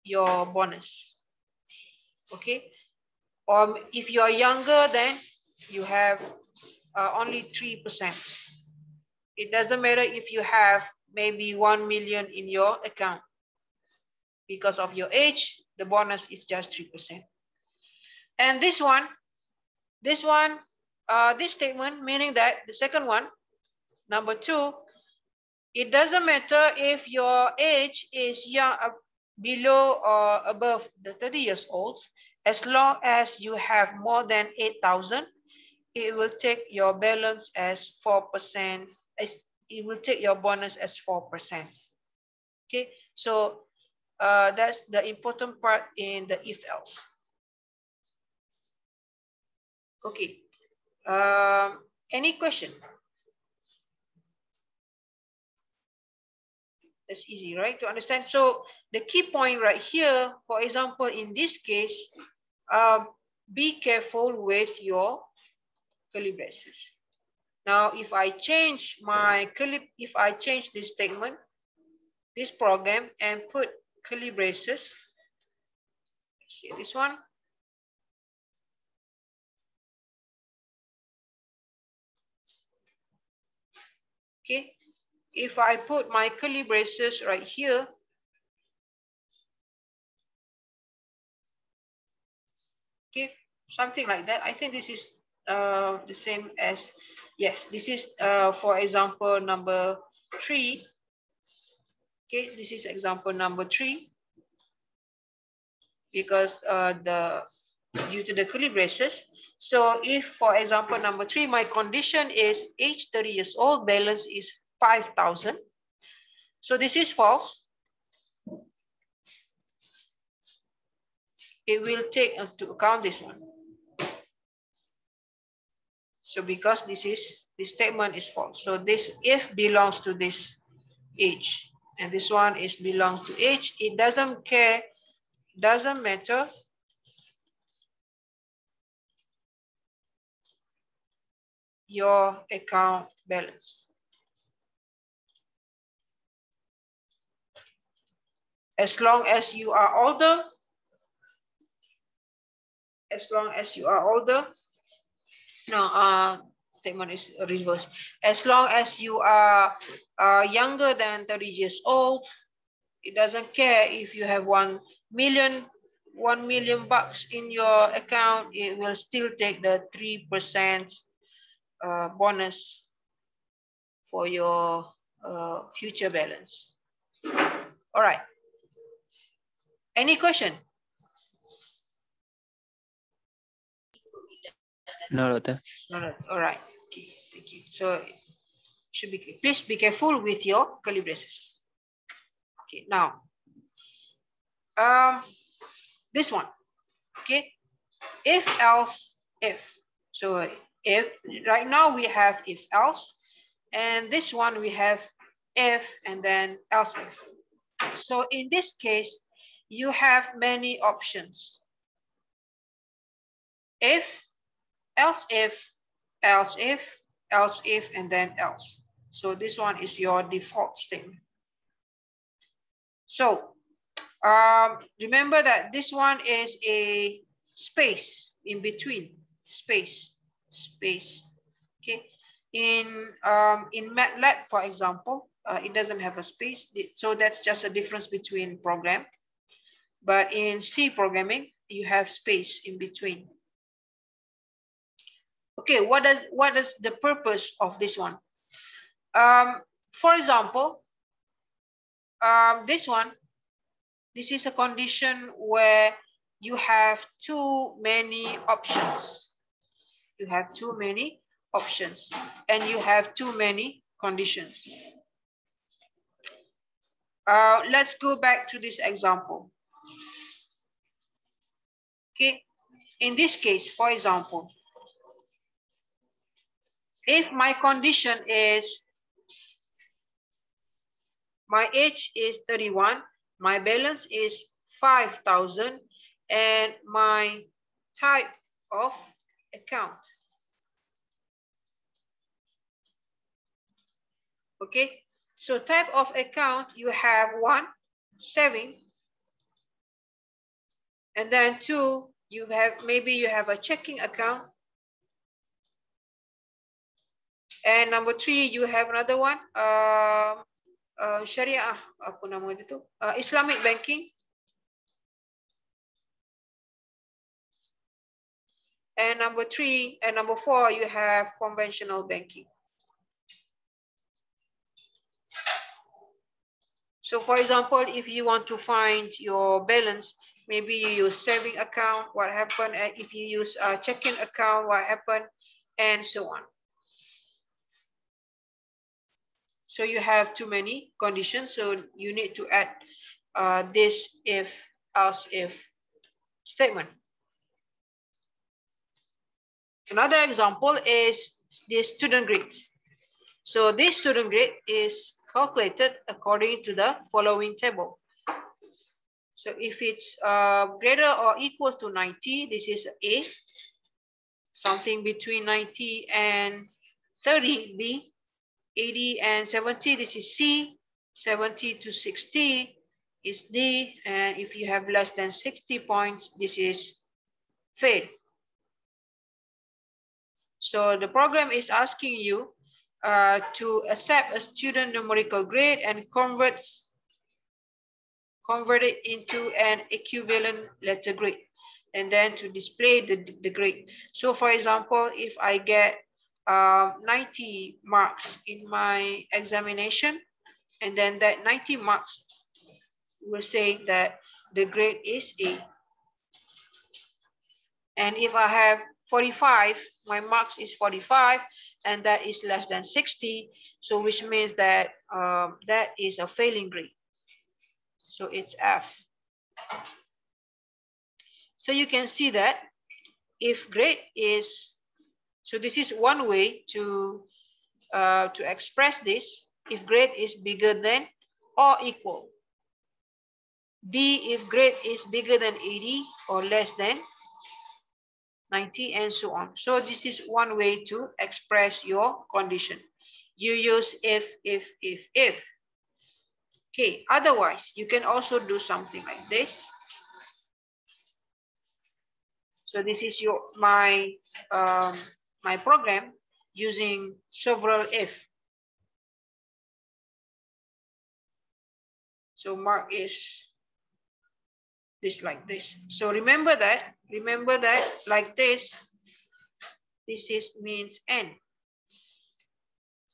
your bonus. Okay. If you are younger, then you have only 3%. It doesn't matter if you have maybe 1 million in your account. Because of your age, the bonus is just 3%. And this statement, meaning that the second one, number 2, it doesn't matter if your age is young, below or above the 30 years old, as long as you have more than 8,000, it will take your balance as 4%. It will take your bonus as 4%. Okay, so that's the important part in the if else. Okay, any question? That's easy, right, to understand. So the key point right here, for example, in this case, be careful with your curly braces. Now, if I change this statement, this program, and put curly braces, see this one. Okay, if I put my curly braces right here, okay, something like that. I think this is the same as, yes, this is for example number 3. Okay, this is example number 3, because due to the curly braces. So if, for example, number 3, my condition is age 30 years old, balance is 5,000. So this is false. It will take into account this one. So because this statement is false. So this if belongs to this age, and this one is belongs to age. It doesn't matter your account balance. As long as you are older, no, statement is reversed. As long as you are younger than 30 years old, it doesn't care if you have 1 million bucks in your account, it will still take the 3% bonus for your future balance. All right. Any question? No, Doctor. No. All right. Okay. Thank you. So should be clear. Please be careful with your curly braces. Okay. Now, this one. Okay. If else if. So if right now we have if else, and this one we have if and then else if. So in this case, you have many options. If, else if, else if, else if, and then else. So this one is your default statement. So remember that this one is a space in between, space. Okay. In MATLAB, for example, it doesn't have a space, so that's just a difference between program. But in C programming, you have space in between. Okay, what is the purpose of this one? For example, this is a condition where you have too many options. You have too many options, and you have too many conditions. Let's go back to this example. Okay, in this case, for example, if my condition is my age is 31, my balance is 5,000, and my type of account Okay, so type of account, you have 1, saving, and then 2, you have maybe you have a checking account, and number 3 you have another one, Syariah, apa nama dia tu? Islamic banking, and number 4 you have conventional banking. So for example, if you want to find your balance, maybe you use saving account, what happened? If you use a checking account, what happened? And so on. So you have too many conditions, so you need to add this if, else if statement. Another example is the student grades. So this student grade is calculated according to the following table. So if it's greater or equal to 90, this is A. Something between 90 and 30, B. 80 and 70, this is C. 70 to 60 is D. And if you have less than 60 points, this is fail. So the program is asking you to accept a student numerical grade and convert it into an equivalent letter grade, and then to display the grade. So for example, if I get 90 marks in my examination, and then that 90 marks will say that the grade is A. And if I have 45, my marks is 45, and that is less than 60, so which means that that is a failing grade. So it's F. So you can see that if grade is, so this is one way to express this. If grade is bigger than or equal. B, if grade is bigger than 80 or less than 90, and so on. So this is one way to express your condition. You use if. Okay, otherwise you can also do something like this. So this is my program using several if. So mark is this like this. So remember that like this is means n.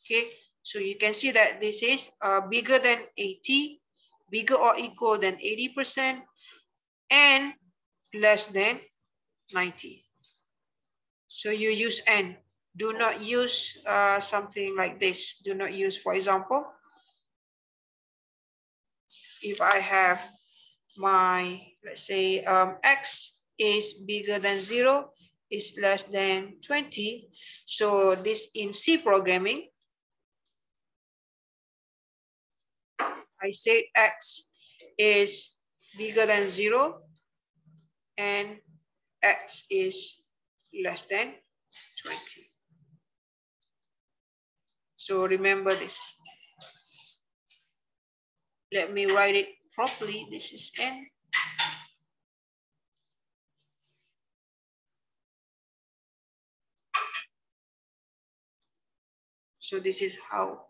Okay, so you can see that this is bigger than 80, bigger or equal than 80%, and less than 90. So you use n. Do not use something like this. Do not use, for example, if I have my, let's say, x is bigger than 0, is less than 20. So this in C programming, I said x is bigger than 0 and x is less than 20. So remember this. Let me write it properly. This is n. So this is how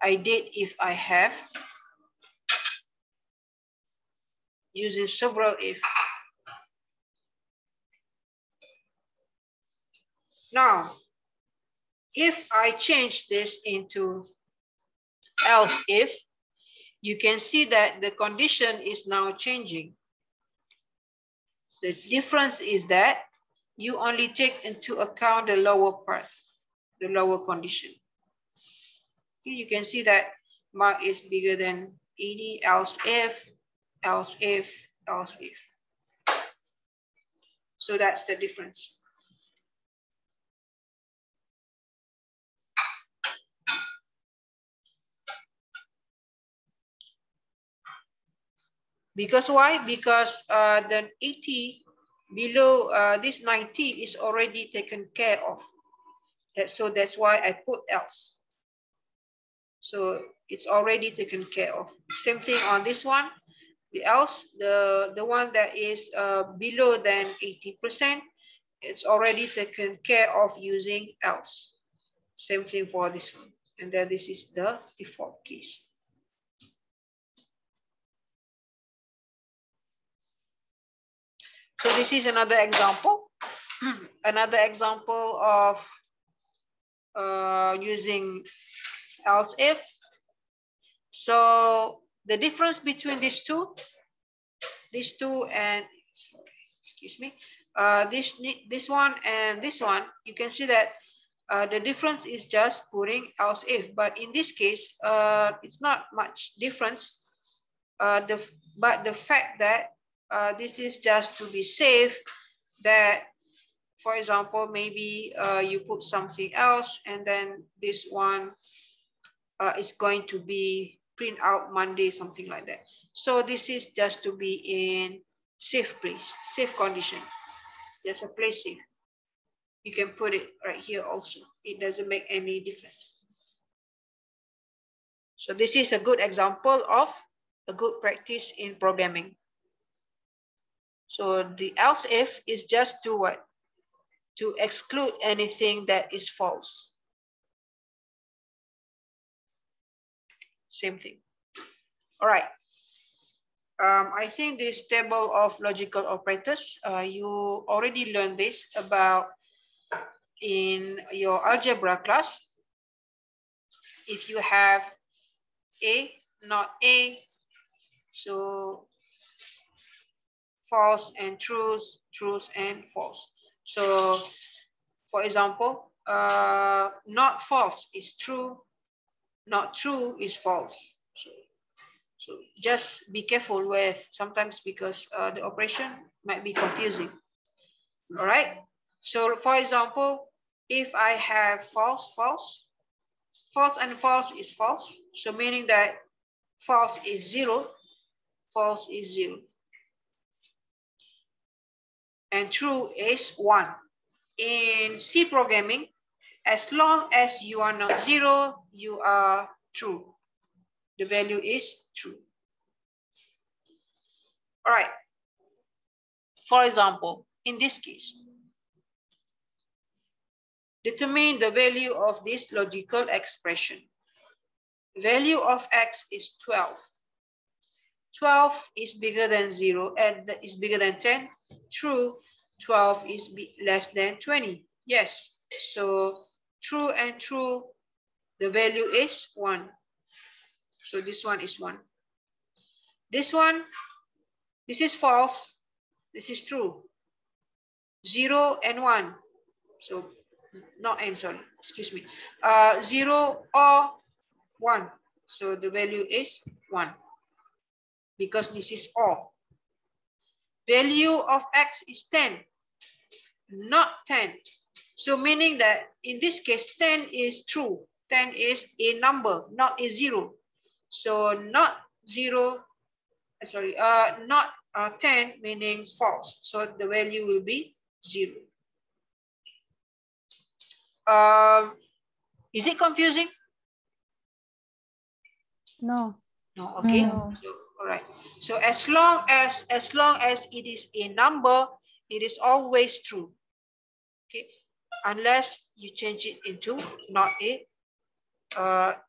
I did if I have, using several if. Now, if I change this into else if, you can see that the condition is now changing. The difference is that you only take into account the lower part, the lower condition. Okay, you can see that mark is bigger than 80, else if, else if, else if. So that's the difference. Because why? Because the 80 below this 90 is already taken care of. So that's why I put else. So it's already taken care of. Same thing on this one. The else, the one that is below than 80%, it's already taken care of using else. Same thing for this one. And then this is the default case. So this is another example. Another example of using else if. So the difference between these two and excuse me, this one and this one, you can see that the difference is just putting else if. But in this case, it's not much difference. But the fact that this is just to be safe, that for example, maybe you put something else and then this one is going to be print out Monday, something like that. So this is just to be in safe place, safe condition. Just a place safe. You can put it right here also. It doesn't make any difference. So this is a good example of a good practice in programming. So the else if is just to what? To exclude anything that is false. Same thing. All right. I think this table of logical operators, you already learned this about in your algebra class. If you have A, not A, so false and truth, truth and false. So for example, not false is true, not true is false. So just be careful with sometimes because the operation might be confusing. All right. So for example, if I have false, false, false and false is false. So meaning that false is 0, false is 0. And true is 1. In C programming, as long as you are not 0, you are true. The value is true. All right. For example, in this case, determine the value of this logical expression. Value of x is 12. 12 is bigger than 0 and is bigger than 10. True, 12 is less than 20. Yes, so true and true, the value is 1. So this one is 1. This one, this is false. This is true. 0 and 1. So not n, sorry, excuse me. 0 or 1. So the value is 1. Because this is or. Value of x is 10. Not 10. So meaning that in this case, 10 is true. 10 is a number, not a 0. So not 0, sorry, not 10 meaning false. So the value will be 0. Is it confusing? No. No, okay. No. So, all right. So as long as it is a number, it is always true. Okay, unless you change it into not a.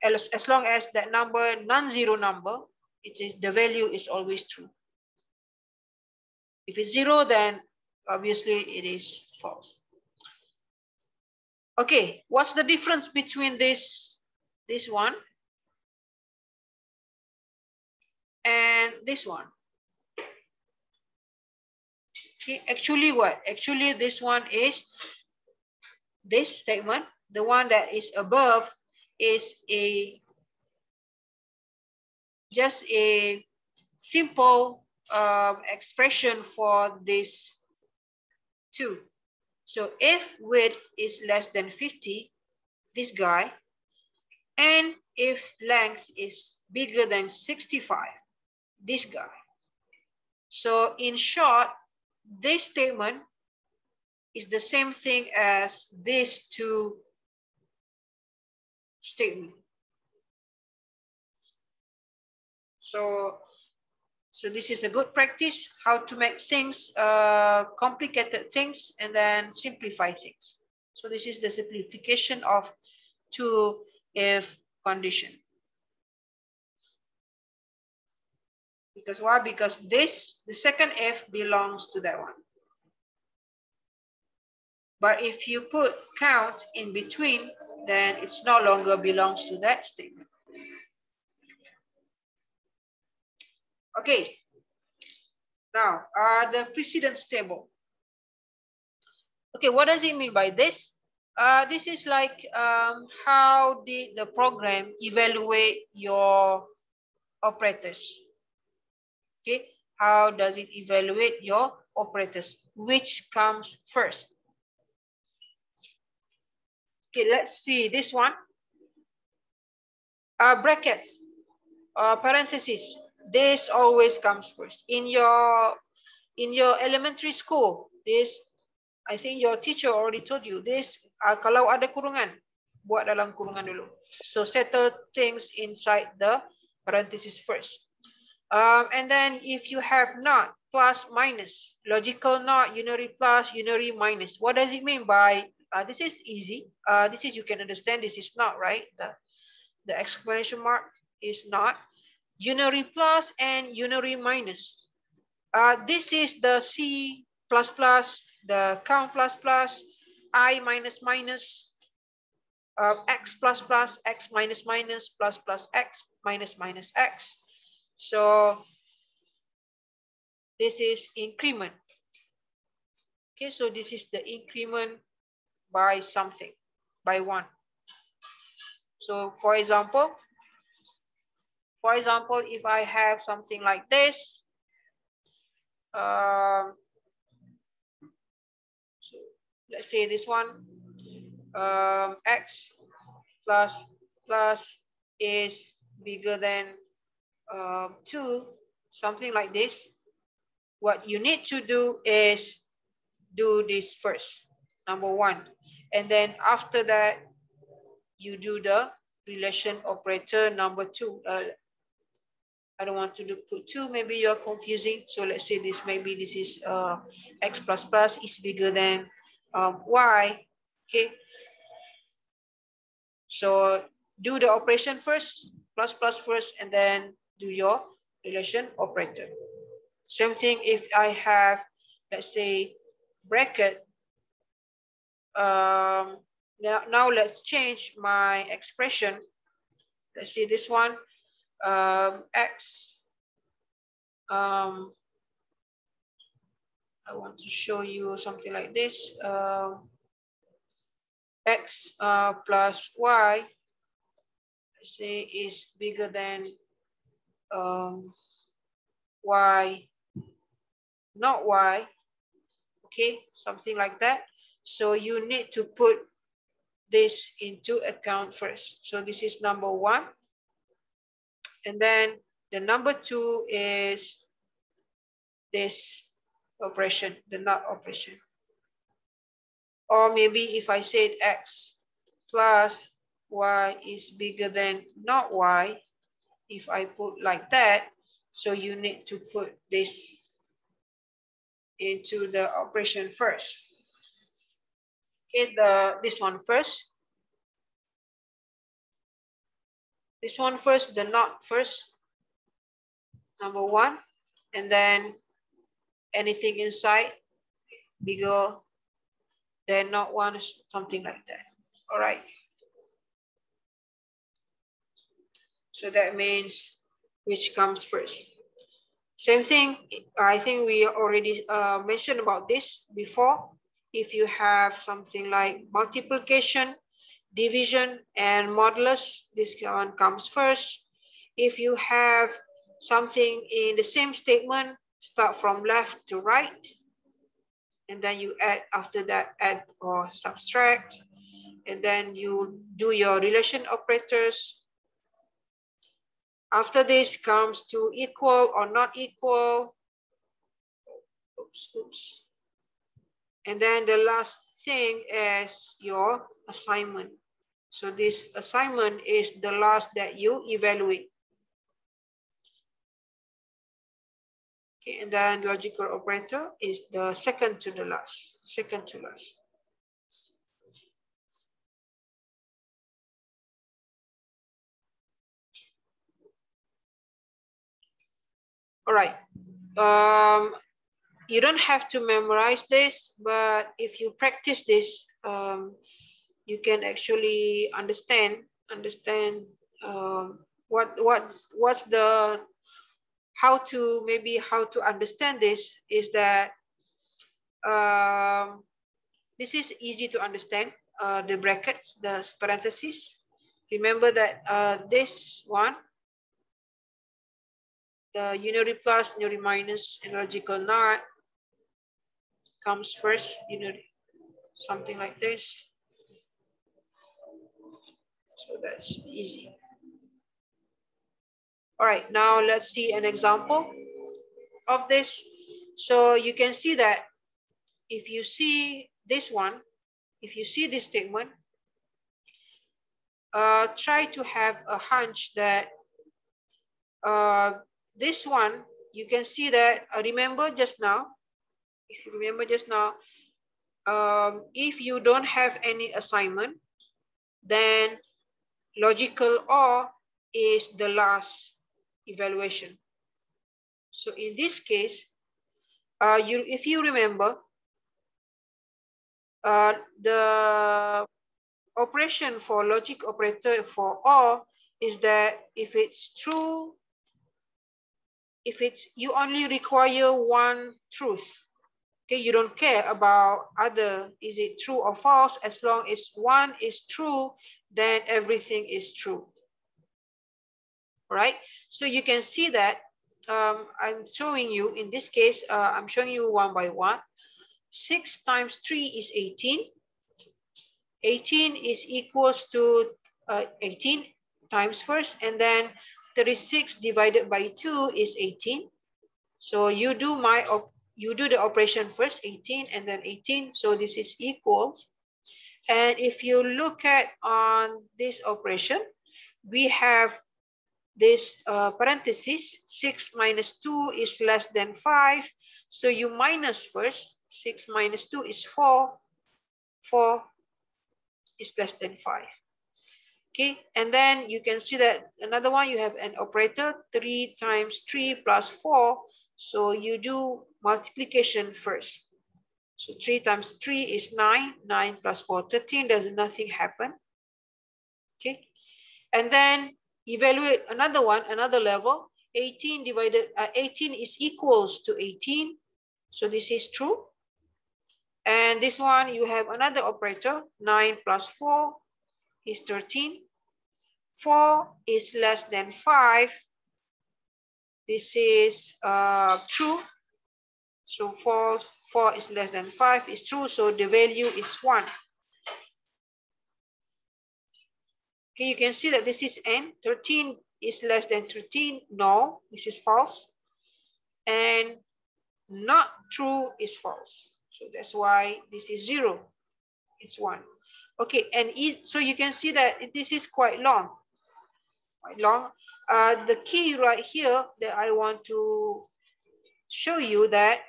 As long as that number non-zero number, it is the value is always true. If it's 0, then obviously it is false. Okay, what's the difference between this one and this one? Okay, actually what? Actually this one is this statement. The one that is above is just a simple expression for this 2. So if width is less than 50, this guy, and if length is bigger than 65, this guy. So in short, this statement is the same thing as these two statements. So this is a good practice, how to make things, complicated things, and then simplify things. So this is the simplification of 2-if condition. Because why? Because this, the second if, belongs to that one. But if you put count in between, then it's no longer belongs to that statement. Okay. Now, the precedence table. Okay, what does it mean by this? This is like how did the program evaluate your operators? Okay, how does it evaluate your operators? Which comes first? Okay, let's see this one. Brackets, parentheses. This always comes first. In your elementary school, this, I think your teacher already told you this. Kalau ada kurungan, buat dalam kurungan dulu. So settle things inside the parentheses first. And then if you have not, plus, minus, logical not, unary plus, unary minus. What does it mean by, this is easy. This is, you can understand, this is not, right? The exclamation mark is not. Unary plus and unary minus. This is the C++, the count plus, I minus, X plus, X minus, plus X minus X. So this is increment. Okay, so this is the increment by something, by one. So for example, if I have something like this, so let's say this one, X plus is bigger than 2, something like this. What you need to do is do this first, number 1, and then after that you do the relation operator number 2. I don't want to put 2, maybe you're confusing. So let's say this, maybe this is X plus is bigger than Y. Okay, so do the operation first, plus first, and then do your relation operator. Same thing if I have, let's say, bracket. Now let's change my expression. Let's see this one, X. I want to show you something like this. X plus Y, let's say, is bigger than Y, not Y. Okay, something like that. So you need to put this into account first. So this is number 1. And then the number 2 is this operation, the not operation. Or maybe if I said X plus Y is bigger than not Y, if I put like that, so you need to put this into the operation first. Okay, this one first. This one first, the not first, number 1, and then anything inside bigger than not 1, something like that. All right. So that means which comes first. Same thing, I think we already mentioned about this before. If you have something like multiplication, division, and modulus, this one comes first. If you have something in the same statement, start from left to right, and then you add, after that, add or subtract, and then you do your relation operators. After this comes to equal or not equal. Oops. And then the last thing is your assignment. So this assignment is the last that you evaluate. Okay, and then logical operator is the second to the last. Second to last. All right. You don't have to memorize this, but if you practice this, you can actually understand what's the how to understand this is that this is easy to understand. The brackets, the parentheses. Remember that this one, the unary plus, unary minus, and logical NOT comes first, something like this. So that's easy. All right, now let's see an example of this. So you can see that if you see this one, if you see this statement, try to have a hunch that this one, you can see that, remember just now, if you remember just now, if you don't have any assignment, then logical OR is the last evaluation. So in this case, if you remember, the operation for logic operator for OR is that if it's true, you only require one truth. Okay, you don't care about other, is it true or false? As long as one is true, then everything is true. All right, so you can see that I'm showing you, in this case, I'm showing you one by one. 6 times 3 is 18. 18 is equals to 18 times first, and then 36 divided by 2 is 18. So you do the operation first, 18 and then 18. So this is equal. And if you look at on this operation, we have this parenthesis, 6 minus 2 is less than 5. So you minus first, 6 minus 2 is 4. 4 is less than 5. Okay, and then you can see that another one, you have an operator, 3 times 3 plus 4. So you do multiplication first. So 3 times 3 is 9. 9 plus 4, 13. There's nothing happen. Okay, and then evaluate another one, another level. 18 is equals to 18. So this is true. And this one, you have another operator, 9 plus 4 is 13. 4 is less than 5. This is true. So false. 4 is less than 5 is true. So the value is 1. Okay, you can see that this is n. 13 is less than 13. No, this is false. And not true is false. So that's why this is 0. It's 1. Okay, and so you can see that this is quite long. Quite long. The key right here that I want to show you that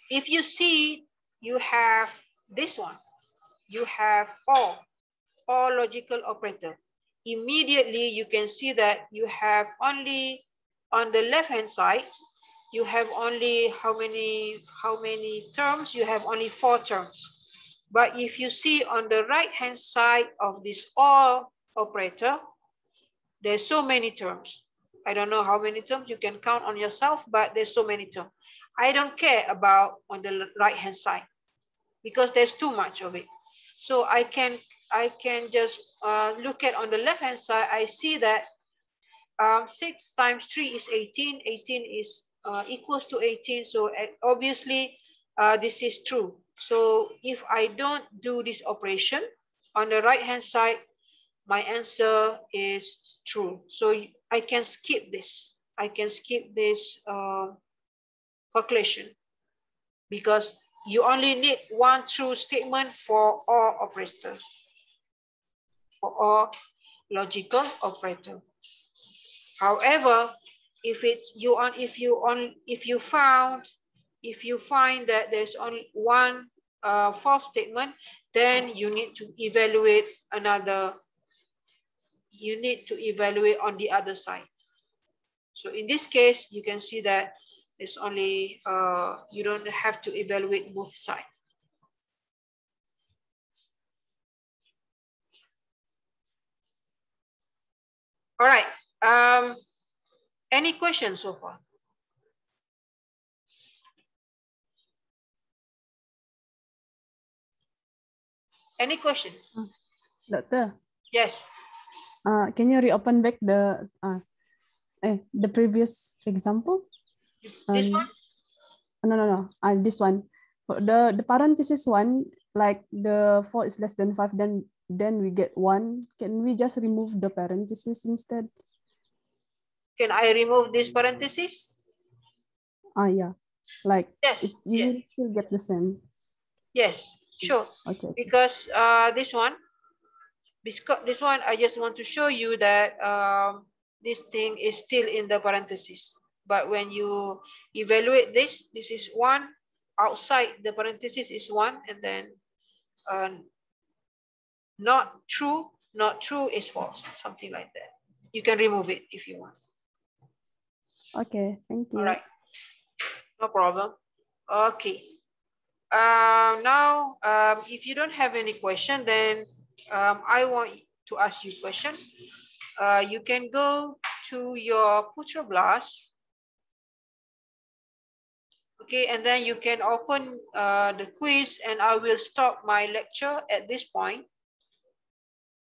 if you see you have this one, you have all logical operator. Immediately you can see that you have only on the left hand side, you have only how many terms? You have only 4 terms. But if you see on the right hand side of this OR operator, there's so many terms. I don't know how many terms, you can count on yourself, but there's so many terms. I don't care about on the right hand side because there's too much of it. So I can just look at on the left hand side. I see that 6 times 3 is 18. 18 is equals to 18. So obviously this is true. So if I don't do this operation on the right hand side, my answer is true. So I can skip this. I can skip this calculation because you only need one true statement for all operators, for all logical operator. However, if you find that there's only one false statement, then you need to evaluate another. You need to evaluate on the other side. So in this case, you can see that it's only you don't have to evaluate both sides. All right. Any questions so far? Any question? Doctor. Yes. Can you reopen back the previous example? This one? No. This one. The parenthesis one, like the 4 is less than 5, then we get 1. Can we just remove the parenthesis instead? Can I remove this parenthesis? Yeah. Like yes, you yes. will still get the same. Yes, sure. Okay. Because this one I just want to show you that this thing is still in the parenthesis. But when you evaluate this is 1. Outside the parenthesis is 1, and then not true is false, something like that. You can remove it if you want. Okay, thank you. All right, no problem. Okay. Now, if you don't have any question, then I want to ask you a question. You can go to your Putra Blast. Okay, and then you can open the quiz, and I will stop my lecture at this point.